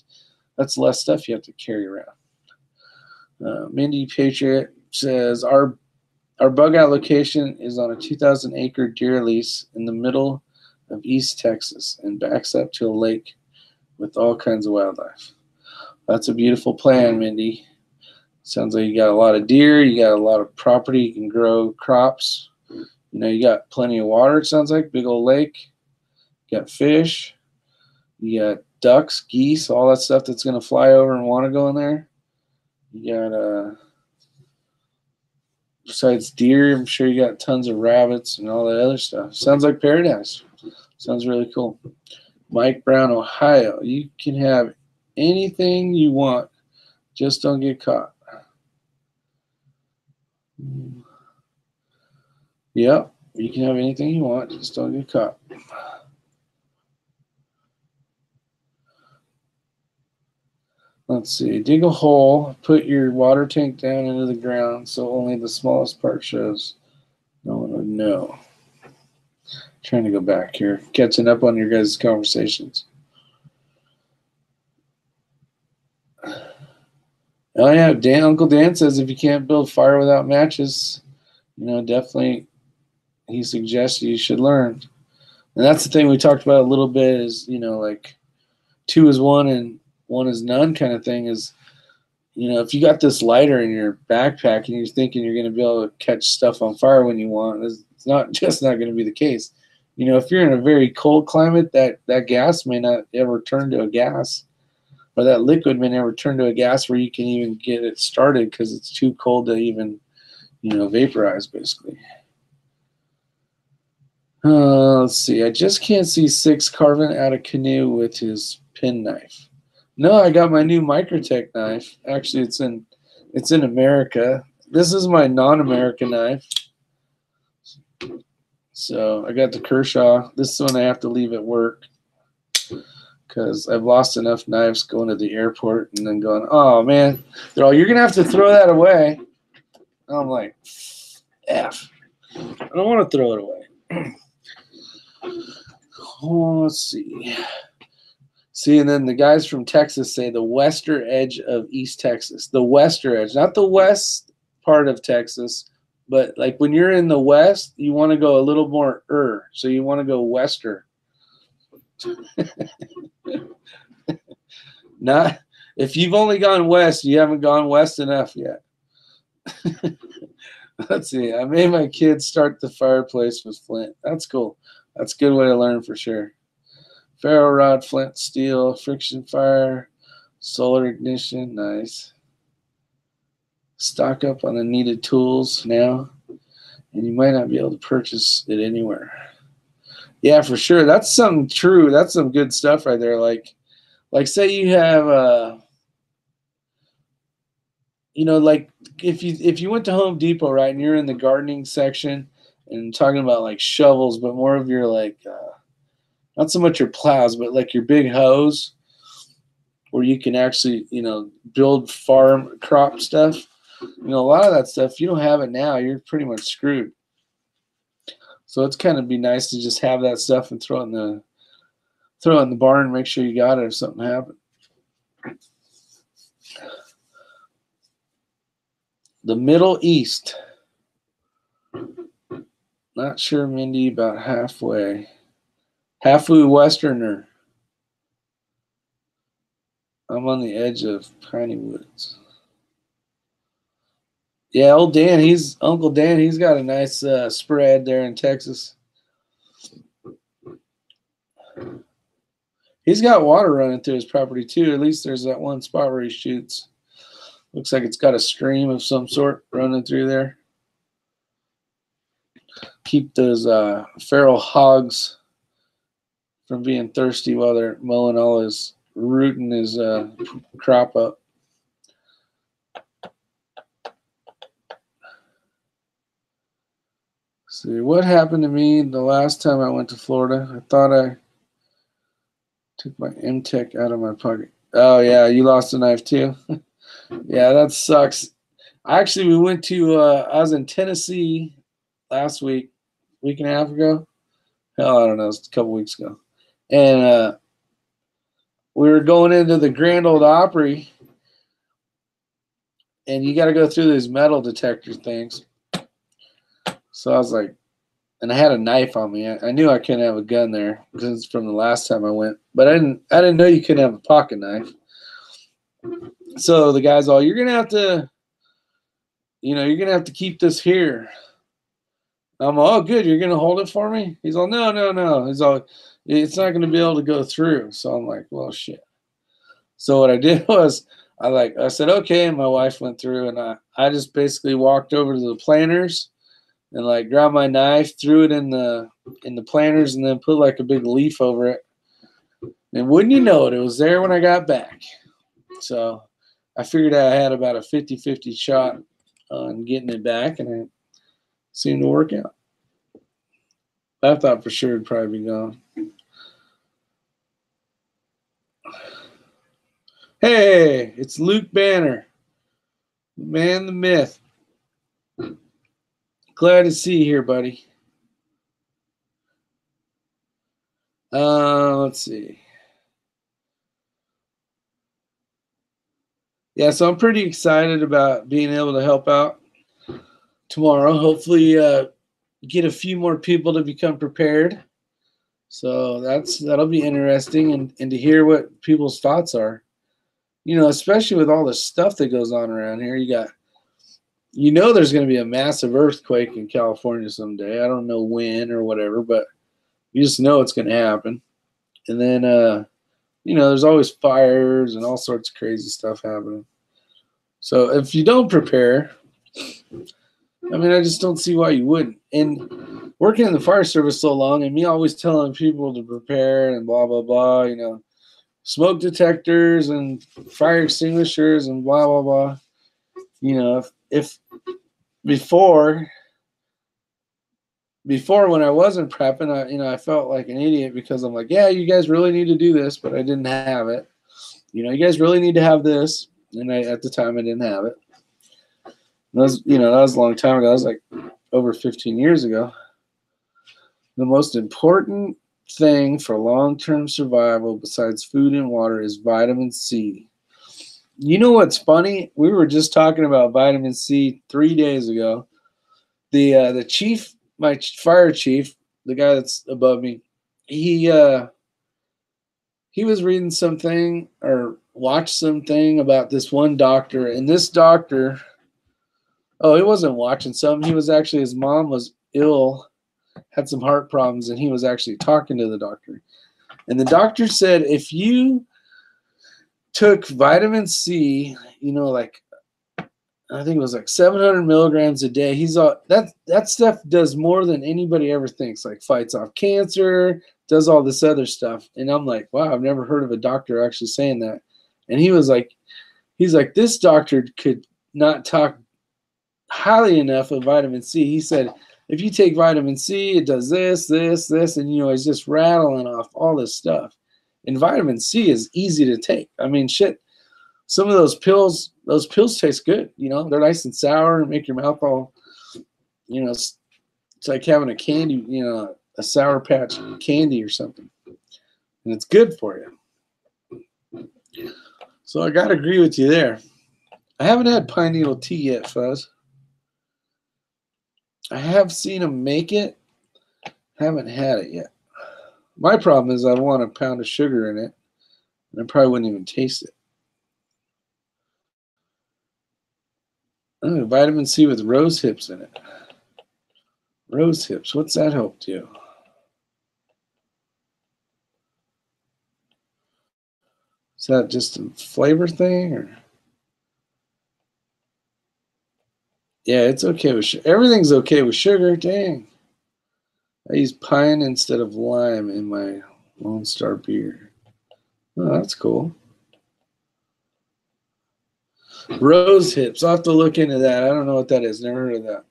[SPEAKER 1] That's less stuff you have to carry around. Mindy Patriot says, our bug out location is on a 2,000-acre deer lease in the middle of East Texas and backs up to a lake with all kinds of wildlife. That's a beautiful plan, Mindy. Sounds like you got a lot of deer, you got a lot of property, you can grow crops. You got plenty of water, it sounds like, big old lake. You got fish, you got ducks, geese, all that stuff that's going to fly over and want to go in there. You got, besides deer, I'm sure you got tons of rabbits and all that other stuff. Sounds like paradise. Sounds really cool. Mike Brown, Ohio. You can have anything you want, just don't get caught. Yep, you can have anything you want, just don't get caught. Let's see. Dig a hole, put your water tank down into the ground so only the smallest part shows. No one would know. Trying to go back here, catching up on your guys' conversations. Oh yeah, Uncle Dan says if you can't build fire without matches, definitely he suggests you should learn. And that's the thing we talked about a little bit is, like 2 is 1 and 1 is none kind of thing is, if you got this lighter in your backpack and you're thinking you're going to be able to catch stuff on fire when you want, it's not going to be the case. If you're in a very cold climate, that gas may not ever turn to a gas, or that liquid may never turn to a gas where you can even get it started because it's too cold to even, vaporize, basically. Let's see. I just can't see 6 carving out a canoe with his penknife. No, I got my new Microtech knife. Actually, it's in America. This is my non-American knife. So I got the Kershaw. This one I have to leave at work because I've lost enough knives going to the airport and then going, oh man, they're all, you're gonna have to throw that away. And I'm like, F. I don't want to throw it away. Oh, let's see. See, and then the guys from Texas say the western edge of East Texas. The western edge, not the west part of Texas, but like when you're in the west, you want to go a little more so you want to go western. Not if you've only gone west, you haven't gone west enough yet. Let's see. I made my kids start the fireplace with flint. That's cool. That's a good way to learn for sure. Ferro rod, flint, steel, friction fire, solar ignition. Nice. Stock up on the needed tools now, and you might not be able to purchase it anywhere. Yeah, for sure. That's something true. That's some good stuff right there. Like say you have like if you went to Home Depot, right, and you're in the gardening section and talking about like shovels, but more of your like not so much your plows, but like your big hoes, where you can actually, build farm crop stuff. A lot of that stuff, if you don't have it now, you're pretty much screwed. So it's kind of be nice to just have that stuff and throw it in the barn and make sure you got it if something happens. The Middle East. Not sure, Mindy, about halfway. Halfway Westerner. I'm on the edge of Piney Woods. Yeah, old Dan, Uncle Dan, he's got a nice spread there in Texas. He's got water running through his property too. At least there's that one spot where he shoots. Looks like it's got a stream of some sort running through there. Keep those feral hogs from being thirsty while they're mowing all his rooting his crop up. See, what happened to me the last time I went to Florida? I thought I took my M-Tech out of my pocket. Oh, yeah, you lost a knife too? Yeah, that sucks. Actually, we went to, I was in Tennessee last week and a half ago. Hell, I don't know, it's a couple weeks ago. And we were going into the Grand Ole Opry, and you got to go through these metal detector things. So I was like, and I had a knife on me. I knew I couldn't have a gun there because it's from the last time I went, but I didn't know you couldn't have a pocket knife. So the guy's all, you're gonna have to keep this here. I'm all, oh, good, you're gonna hold it for me? He's all, no. He's all, it's not gonna be able to go through. So I'm like, well, shit. So what I did was I said, okay, and my wife went through, and I just basically walked over to the planters and like grabbed my knife, threw it in the planters, and then put like a big leaf over it. And wouldn't you know it was there when I got back. So I figured I had about a 50-50 shot on getting it back, and it seemed to work out. I thought for sure it'd probably be gone. Hey, it's Luke Banner, the man, the myth. Glad to see you here, buddy. Let's see. Yeah, so I'm pretty excited about being able to help out tomorrow. Hopefully get a few more people to become prepared. So that'll be interesting, and to hear what people's thoughts are. Especially with all the stuff that goes on around here. There's going to be a massive earthquake in California someday. I don't know when or whatever, but you just know it's going to happen. And then, there's always fires and all sorts of crazy stuff happening. So if you don't prepare, I just don't see why you wouldn't. And working in the fire service so long, and me always telling people to prepare and blah, blah, blah, smoke detectors and fire extinguishers and blah, blah, blah. If before when I wasn't prepping, I felt like an idiot because I'm like, yeah, you guys really need to do this, but I didn't have it. You guys really need to have this, and at the time I didn't have it. And that was a long time ago. That was like over 15 years ago. The most important thing for long-term survival besides food and water is vitamin C. You know what's funny? We were just talking about vitamin C 3 days ago. The chief, my fire chief, the guy that's above me, he was reading something or watched something about this one doctor, and this doctor, he wasn't watching something. He was actually, his mom was ill, had some heart problems, and he was actually talking to the doctor. And the doctor said, if you took vitamin C, like I think it was like 700 milligrams a day. He's all that stuff does more than anybody ever thinks. Like fights off cancer, does all this other stuff. And I'm like, wow, I've never heard of a doctor actually saying that. And he's like, this doctor could not talk highly enough of vitamin C. He said, if you take vitamin C, it does this, this, this, and it's just rattling off all this stuff. And vitamin C is easy to take. I mean, shit, some of those pills taste good. They're nice and sour and make your mouth all, it's like having a candy, a Sour Patch candy or something. And it's good for you. So I got to agree with you there. I haven't had pine needle tea yet, Fuzz. I have seen them make it. Haven't had it yet. My problem is I want a pound of sugar in it, and I probably wouldn't even taste it. Oh, vitamin C with rose hips in it. Rose hips, what's that help do? Is that just a flavor thing, or? Yeah, it's okay with sugar. Everything's okay with sugar. Dang. I use pine instead of lime in my Lone Star beer. Oh, that's cool. Rose hips. I'll have to look into that. I don't know what that is. Never heard of that.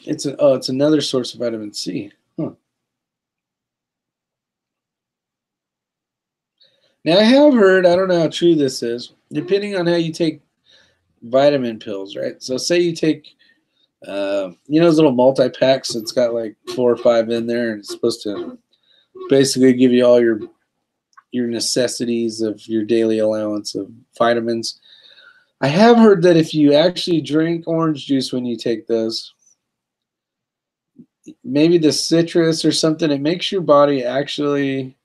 [SPEAKER 1] It's another source of vitamin C. Huh. Now, I have heard, I don't know how true this is, depending on how you take vitamin pills, right? So say you take, those little multi-packs, it's got like 4 or 5 in there, and it's supposed to basically give you all your necessities of your daily allowance of vitamins. I have heard that if you actually drink orange juice when you take those, maybe the citrus or something, it makes your body actually...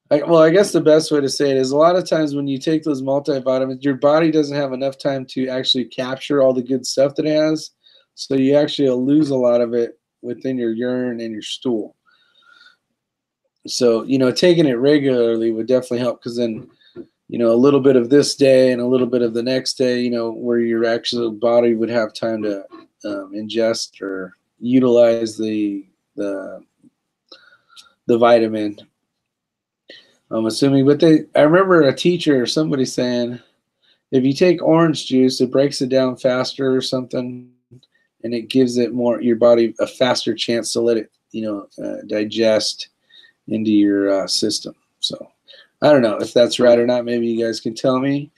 [SPEAKER 1] I guess the best way to say it is a lot of times when you take those multivitamins, your body doesn't have enough time to actually capture all the good stuff that it has. So you actually lose a lot of it within your urine and your stool. So, taking it regularly would definitely help, because then, a little bit of this day and a little bit of the next day, where your actual body would have time to ingest or utilize the vitamin. I'm assuming, but I remember a teacher or somebody saying, if you take orange juice, it breaks it down faster or something, and it gives it your body a faster chance to let it, digest into your system. So I don't know if that's right or not. Maybe you guys can tell me.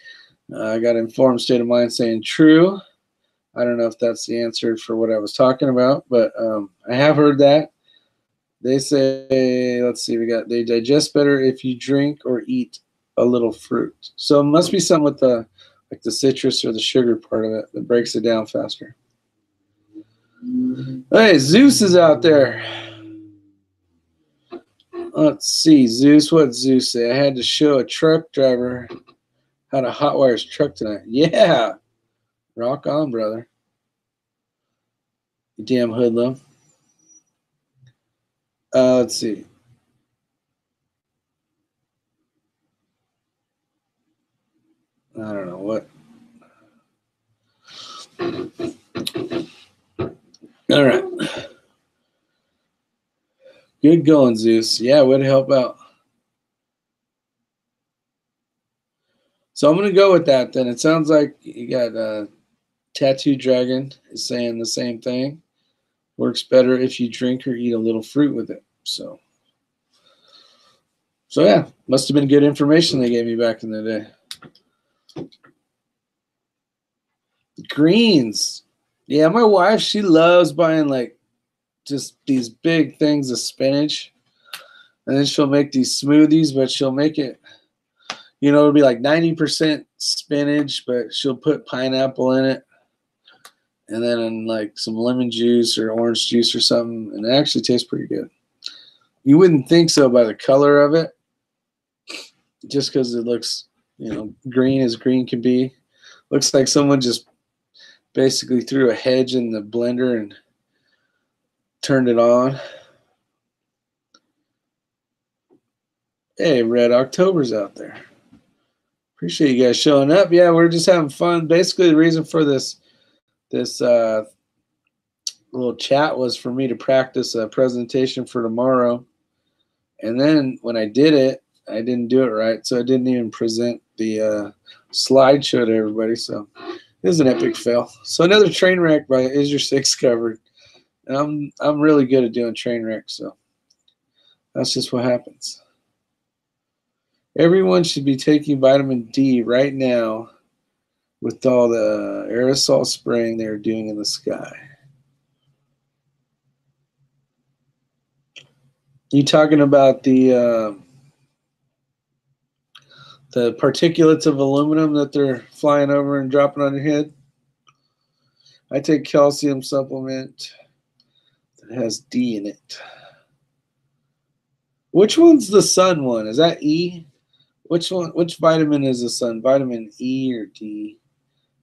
[SPEAKER 1] I got informed state of mind saying true. I don't know if that's the answer for what I was talking about, but I have heard that. They say, let's see, they digest better if you drink or eat a little fruit. So it must be something with the citrus or the sugar part of it that breaks it down faster. Hey, Zeus is out there. Let's see, Zeus. What Zeus say? I had to show a truck driver how to hotwire his truck tonight. Yeah, rock on, brother. You damn hoodlum. Let's see. I don't know what. All right. Good going, Zeus. Yeah, way to help out. So I'm going to go with that then. It sounds like you got Tattoo Dragon is saying the same thing. Works better if you drink or eat a little fruit with it. So yeah, must have been good information they gave me back in the day. Greens. Yeah, my wife, she loves buying just these big things of spinach. And then she'll make these smoothies, but she'll make it, it'll be like 90% spinach, but she'll put pineapple in it. And then like some lemon juice or orange juice or something. And it actually tastes pretty good. You wouldn't think so by the color of it, just because it looks, green as green can be. Looks like someone just basically threw a hedge in the blender and turned it on. Hey, Red October's out there. Appreciate you guys showing up. Yeah, we're just having fun. Basically, the reason for this little chat was for me to practice a presentation for tomorrow. And then when I did it, I didn't do it right, so I didn't even present the slideshow to everybody. So It was an epic fail. So another train wreck by Isyour6covered. And I'm really good at doing train wrecks, so that's just what happens. Everyone should be taking vitamin D right now with all the aerosol spraying they're doing in the sky. You talking about the particulates of aluminum that they're flying over and dropping on your head? I take calcium supplement that has D in it. Which one's the sun one? Is that E? Which one? Which vitamin is the sun? Vitamin E or D?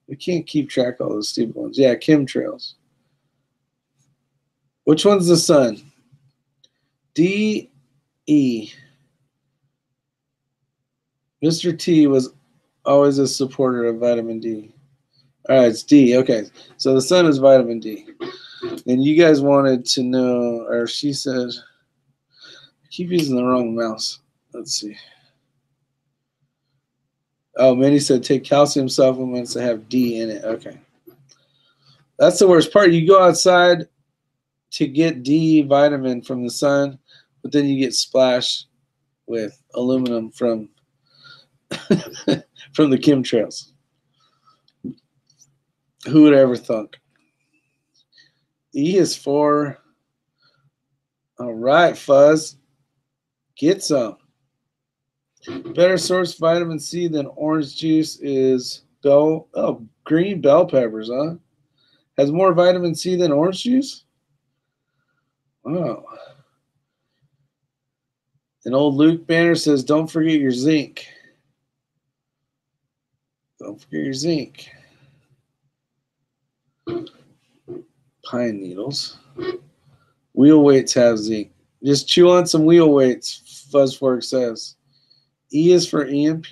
[SPEAKER 1] We can't keep track of all those stupid ones. Yeah, chemtrails. Which one's the sun? D, E. Mr. T was always a supporter of vitamin D. All right, it's D. Okay, so the sun is vitamin D. And you guys wanted to know, or she said, I keep using the wrong mouse. Let's see. Oh, Minnie said take calcium supplements that have D in it. Okay. That's the worst part. You go outside to get D vitamin from the sun, but then you get splashed with aluminum from from the chemtrails. Who would ever thunk? E is for. All right, Fuzz. Get some. Better source vitamin C than orange juice is green bell peppers, huh? Has more vitamin C than orange juice? Wow. And old Luke Banner says, don't forget your zinc. Don't forget your zinc. Pine needles. Wheel weights have zinc. Just chew on some wheel weights, Fuzzfork says. E is for EMP.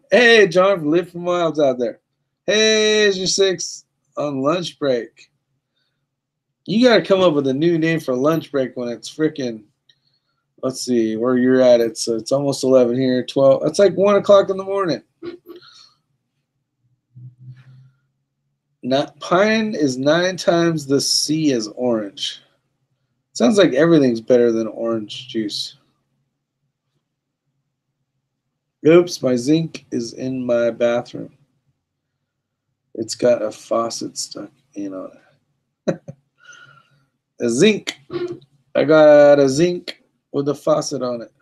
[SPEAKER 1] Hey, John from Live for Miles out there. Hey, Isyour6 on lunch break. You got to come up with a new name for lunch break when it's freaking, let's see where you're at. It's almost 11 here, 12. It's like 1 o'clock in the morning. Pine is 9 times the C as orange. Sounds like everything's better than orange juice. Oops, my zinc is in my bathroom. It's got a faucet stuck in on it. A zinc. I got a zinc with a faucet on it.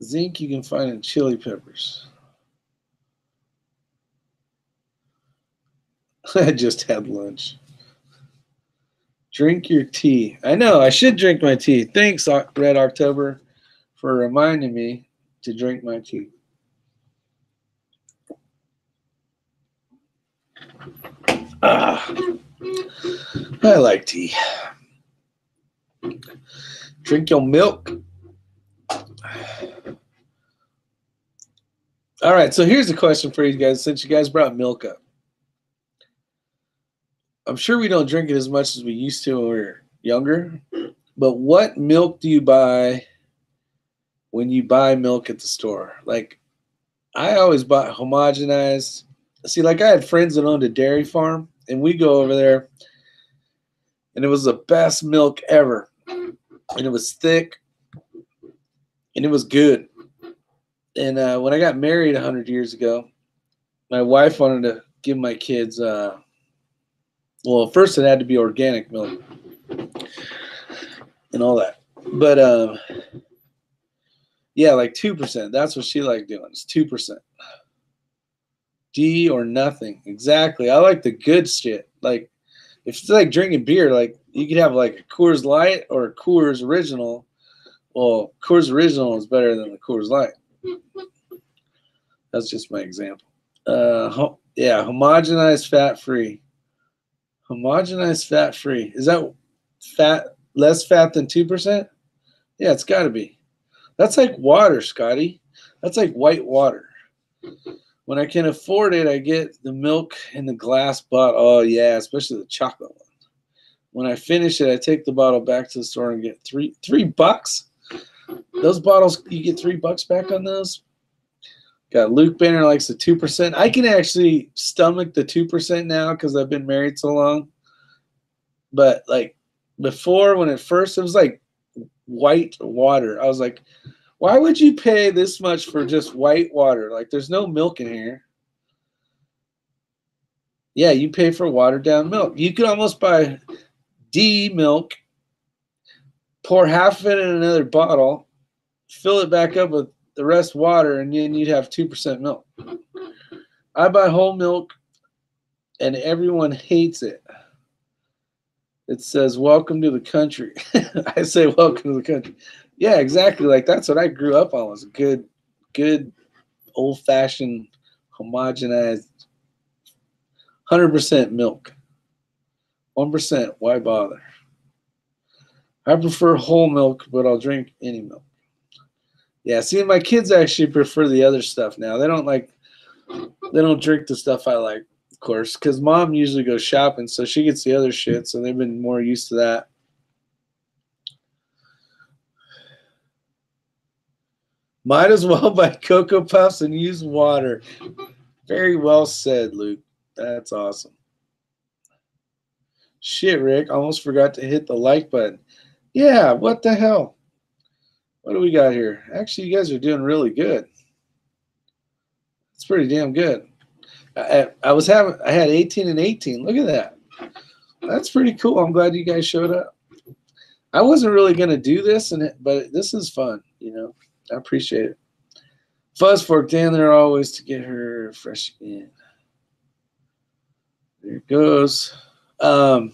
[SPEAKER 1] Zinc you can find in chili peppers. I just had lunch. Drink your tea. I know, I should drink my tea. Thanks, Red October, for reminding me to drink my tea. I like tea. Drink your milk. All right, so here's a question for you guys, since you guys brought milk up. I'm sure we don't drink it as much as we used to when we were younger, but what milk do you buy when you buy milk at the store? Like, I always bought homogenized. See, like I had friends that owned a dairy farm, and we go over there, and it was the best milk ever. And it was thick, and it was good. And when I got married 100 years ago, my wife wanted to give my kids, well, first it had to be organic milk and all that. But, yeah, like 2%. That's what she liked doing. It's 2%. D or nothing. Exactly. I like the good shit. Like, if it's like drinking beer, like you could have like a Coors Light or a Coors Original. Well, Coors Original is better than the Coors Light. That's just my example. Yeah, homogenized fat-free. Homogenized fat-free. Is that less fat than 2%? Yeah, it's got to be. That's like water, Scotty. That's like white water. When I can afford it, I get the milk in the glass bottle. Oh, yeah, especially the chocolate one. When I finish it, I take the bottle back to the store and get $3. Those bottles, you get $3 back on those? Got Luke Banner likes the 2%. I can actually stomach the 2% now because I've been married so long. But like before, when it was like white water. I was like, why would you pay this much for just white water? Like, there's no milk in here. Yeah, you pay for watered down milk. You could almost buy D milk, pour half of it in another bottle, fill it back up with the rest water, and then you'd have 2% milk. I buy whole milk, and everyone hates it. It says, welcome to the country. I say, welcome to the country. Yeah, exactly. Like, that's what I grew up on, was good old-fashioned, homogenized, 100% milk. 1%, why bother? I prefer whole milk, but I'll drink any milk. Yeah, see, my kids actually prefer the other stuff now. They don't drink the stuff I like, of course, because mom usually goes shopping, so she gets the other shit, so they've been more used to that. Might as well buy Cocoa Puffs and use water. Very well said, Luke. That's awesome. Shit, Rick, almost forgot to hit the like button. Yeah, what the hell? What do we got here? Actually, you guys are doing really good. It's pretty damn good. I had 18 and 18. Look at that. That's pretty cool. I'm glad you guys showed up. I wasn't really going to do this, but this is fun, you know. I appreciate it. Fuzzfork down there always to get her fresh in. There it goes. How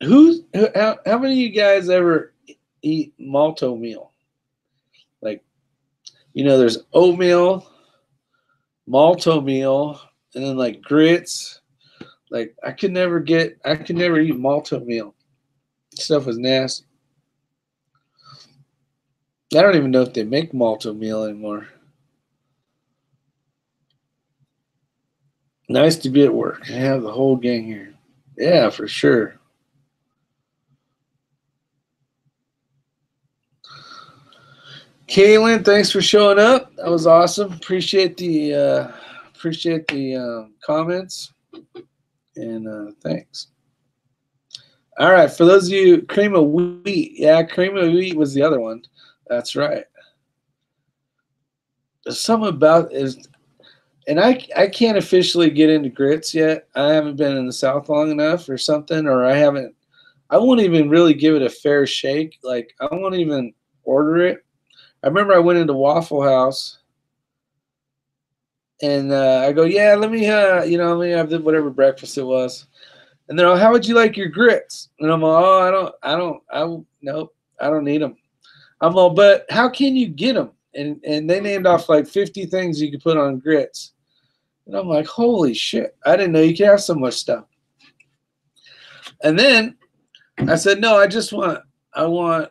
[SPEAKER 1] many of you guys ever eat malto meal? Like, you know, there's oatmeal, malto meal, and then like grits. Like, I could never eat malto meal. Stuff was nasty. I don't even know if they make malto meal anymore. Nice to be at work. I have the whole gang here. Yeah, for sure. Kaylin, thanks for showing up. That was awesome. Appreciate the comments, and thanks. All right, for those of you, cream of wheat. Yeah, cream of wheat was the other one. That's right. There's something about is, and I can't officially get into grits yet. I haven't been in the South long enough or something, or I won't even really give it a fair shake. Like, I won't even order it. I remember I went into Waffle House, and I go, yeah, let me have whatever breakfast it was. And they're all, how would you like your grits? And I'm all, oh, nope, I don't need them. I'm all, but how can you get them? And they named off like 50 things you could put on grits. And I'm like, holy shit, I didn't know you could have so much stuff. And then I said, no, I want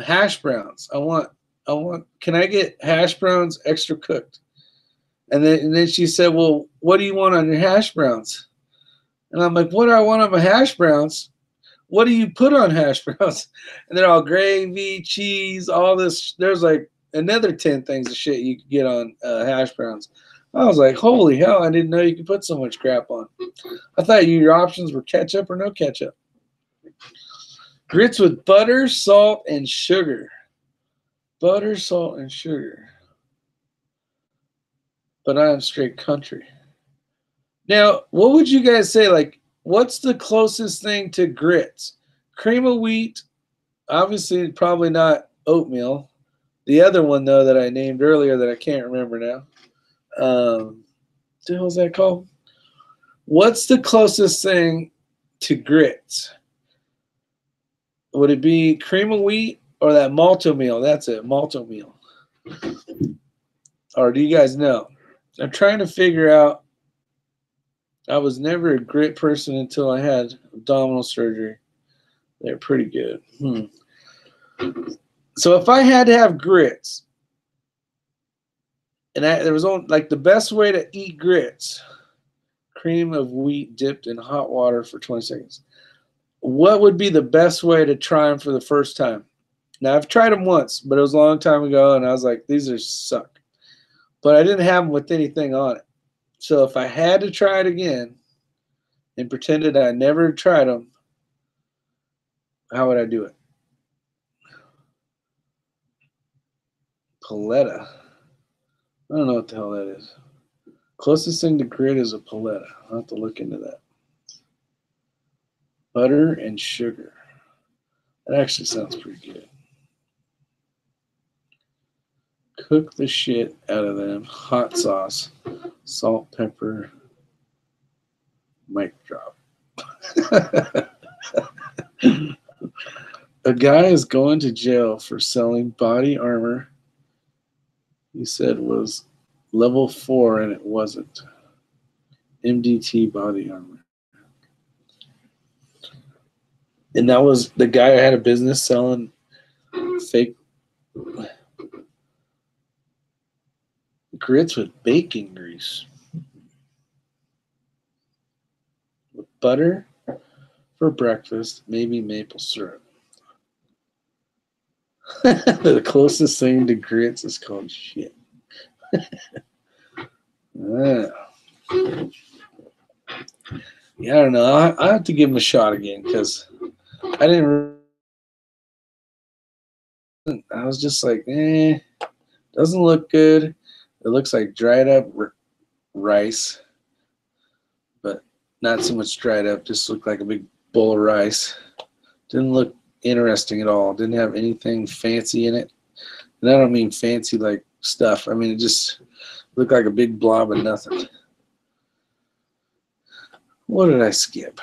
[SPEAKER 1] hash browns. Can I get hash browns extra cooked? And then she said, well, what do you want on your hash browns? And I'm like, what do I want on my hash browns? What do you put on hash browns? And they're all gravy, cheese, all this. There's like another 10 things of shit you could get on hash browns. I was like, holy hell, I didn't know you could put so much crap on. I thought your options were ketchup or no ketchup. Grits with butter, salt, and sugar. Butter, salt, and sugar. But I am straight country. Now, what would you guys say? Like, what's the closest thing to grits? Cream of wheat, obviously probably not oatmeal. The other one, though, that I named earlier that I can't remember now. What the hell is that called? What's the closest thing to grits? Would it be cream of wheat or that malto meal? That's it, malto meal. Or do you guys know? I'm trying to figure out. I was never a grit person until I had abdominal surgery. They're pretty good. So if I had to have grits, and there was only like the best way to eat grits, cream of wheat dipped in hot water for 20 seconds. What would be the best way to try them for the first time? Now, I've tried them once, but it was a long time ago, and I was like, these are suck. But I didn't have them with anything on it. So if I had to try it again and pretended I never tried them, how would I do it? Paletta. I don't know what the hell that is. Closest thing to grit is a paletta. I'll have to look into that. Butter and sugar. That actually sounds pretty good. Cook the shit out of them. Hot sauce, salt, pepper, mic drop. A guy is going to jail for selling body armor he said was level 4 and it wasn't. MDT body armor. And that was the guy who had a business selling fake grits with bacon grease. With butter for breakfast, maybe maple syrup. The closest thing to grits is called shit. Yeah, I don't know. I have to give him a shot again because I didn't. I was just like, doesn't look good. It looks like dried up rice, but not so much dried up. Just looked like a big bowl of rice. Didn't look interesting at all. Didn't have anything fancy in it. And I don't mean fancy like stuff. I mean, it just looked like a big blob of nothing. What did I skip?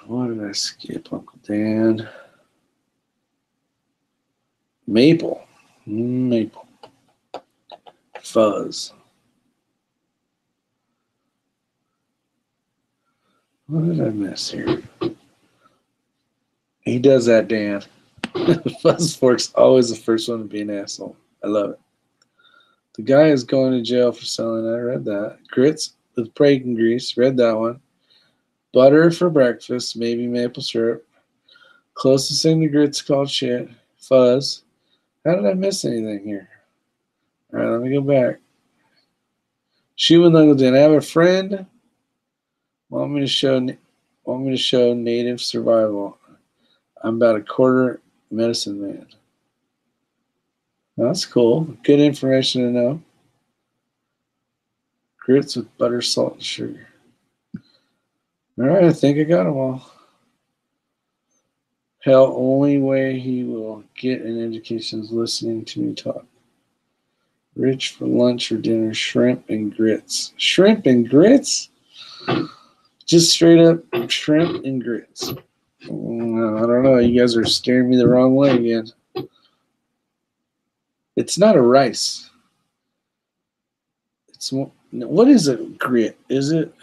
[SPEAKER 1] What did I skip, Uncle Dan? Maple. Maple. Fuzz. What did I miss here? He does that, Dan. Fuzz Fork's always the first one to be an asshole. I love it. The guy is going to jail for selling. I read that. Grits with bacon grease. Read that one. Butter for breakfast. Maybe maple syrup. Closest thing to grits called shit. Fuzz. How did I miss anything here? All right, let me go back. Shoe and Uncle Dan. I have a friend. Want me to show native survival. I'm about a quarter medicine man. That's cool. Good information to know. Grits with butter, salt, and sugar. All right, I think I got them all. Hell, only way he will get an education is listening to me talk. Rich for lunch or dinner, shrimp and grits. Shrimp and grits? Just straight up shrimp and grits. I don't know. You guys are steering me the wrong way again. It's not a rice. It's more, what is a grit? Is it?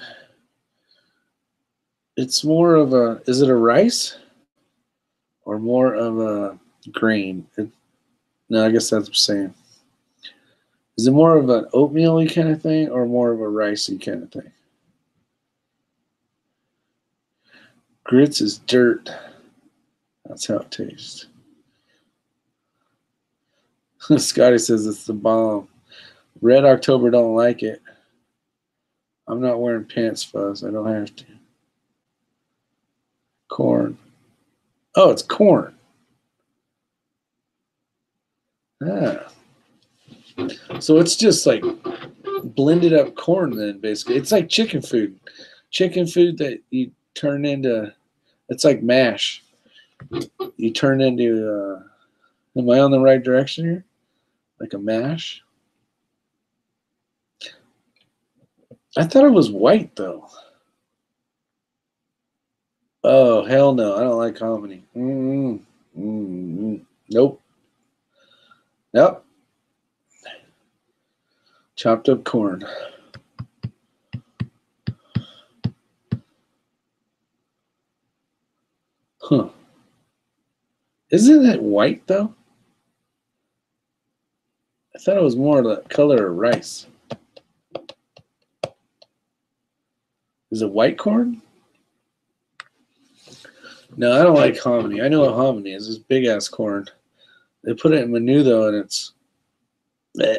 [SPEAKER 1] It's more of a. Is it a rice? Or more of a grain? No, I guess that's the same. Is it more of an oatmeal-y kind of thing, or more of a ricey kind of thing? Grits is dirt. That's how it tastes. Scotty says it's the bomb. Red October don't like it. I'm not wearing pants, Fuzz. I don't have to. Corn. Oh, it's corn. Ah. So it's just like blended up corn then, basically. It's like chicken food. Chicken food that you turn into, it's like mash. You turn into, am I on the right direction here? Like a mash? I thought it was white, though. Oh, hell no. I don't like hominy. Nope. Nope. Chopped up corn. Huh. Isn't it white, though? I thought it was more the color of rice. Is it white corn? No, I don't like hominy. I know what hominy is. It's big-ass corn. They put it in menu though, and it's bleh.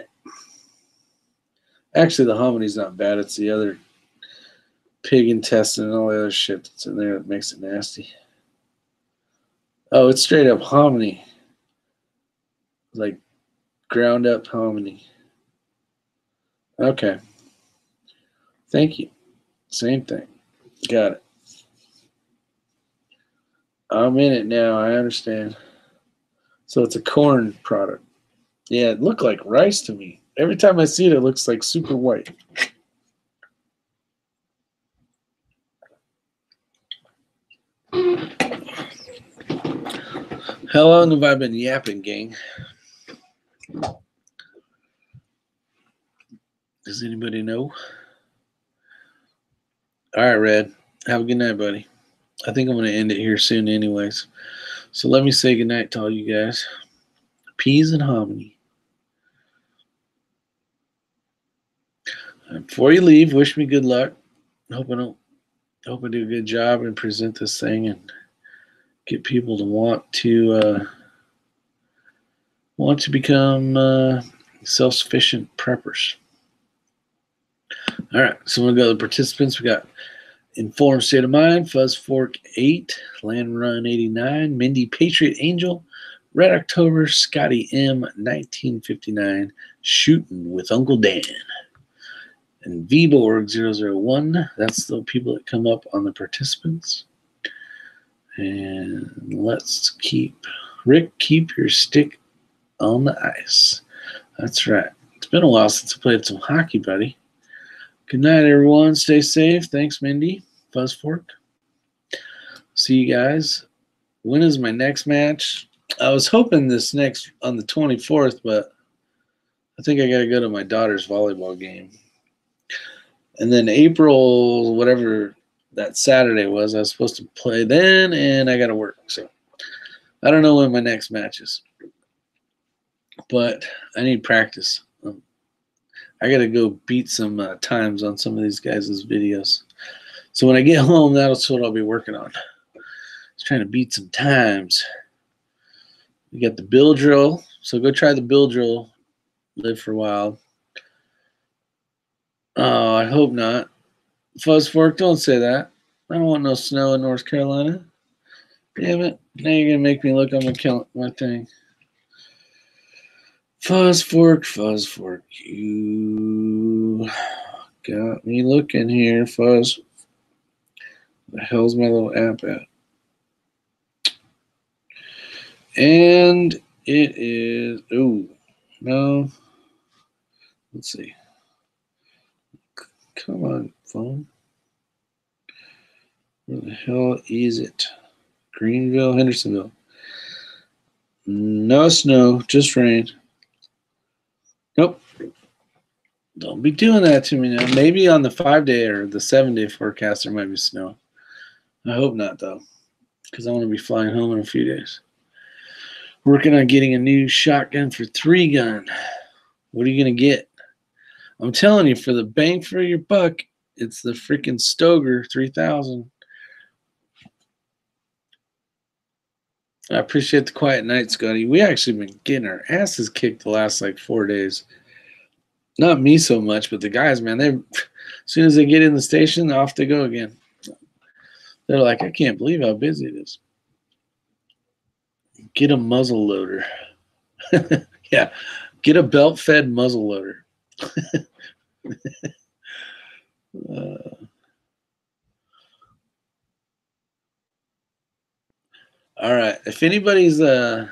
[SPEAKER 1] Actually the hominy's not bad. It's the other pig intestine and all the other shit that's in there that makes it nasty. Oh, it's straight up hominy. Like ground up hominy. Okay. Thank you. Same thing. Got it. I'm in it now. I understand. So it's a corn product. Yeah, it looked like rice to me. Every time I see it, it looks like super white. How long have I been yapping, gang? Does anybody know? All right, Red. Have a good night, buddy. I think I'm going to end it here soon anyways. So let me say goodnight to all you guys. Peas and hominy. Before you leave, wish me good luck. Hope I do a good job and present this thing and get people to want to become self-sufficient preppers. All right, so I'm going to go to the participants. We got Informed State of Mind, Fuzz Fork 8, Land Run 89, Mindy Patriot Angel, Red October, Scotty M 1959, Shooting with Uncle Dan, and Vborg 001. That's the people that come up on the participants. And let's keep your stick on the ice. That's right. It's been a while since I played some hockey, buddy. Good night, everyone. Stay safe. Thanks, Mindy. Fuzzfork. See you guys. When is my next match? I was hoping this next on the 24th, but I think I got to go to my daughter's volleyball game. And then April, whatever that Saturday was, I was supposed to play then, and I got to work. So I don't know when my next match is. But I need practice. I got to go beat some times on some of these guys' videos. So when I get home, that's what I'll be working on. Just trying to beat some times. We got the bill drill. So go try the bill drill. Live for a while. Oh, I hope not. Fuzzfork, don't say that. I don't want no snow in North Carolina. Damn it. Now you're going to make me look on my thing. Fuzzfork, you got me looking here, Fuzz. Where the hell's my little app at? And it is, oh, no. Let's see. Come on, phone. Where the hell is it? Greenville, Hendersonville. No snow, just rain. Nope. Don't be doing that to me now. Maybe on the 5-day or the 7-day forecast there might be snow. I hope not, though, because I want to be flying home in a few days. Working on getting a new shotgun for 3-gun. What are you going to get? I'm telling you, for the bang for your buck, it's the freaking Stoger 3000. I appreciate the quiet night, Scotty. We actually been getting our asses kicked the last like 4 days. Not me so much, but the guys, man, they as soon as they get in the station, off they go again. They're like, I can't believe how busy it is. Get a muzzle loader. Yeah, get a belt-fed muzzle loader. All right. If anybody's yeah,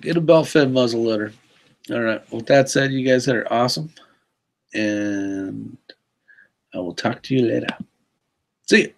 [SPEAKER 1] get a belt-fed muzzle loader. All right. With that said, you guys are awesome. And I will talk to you later. See you.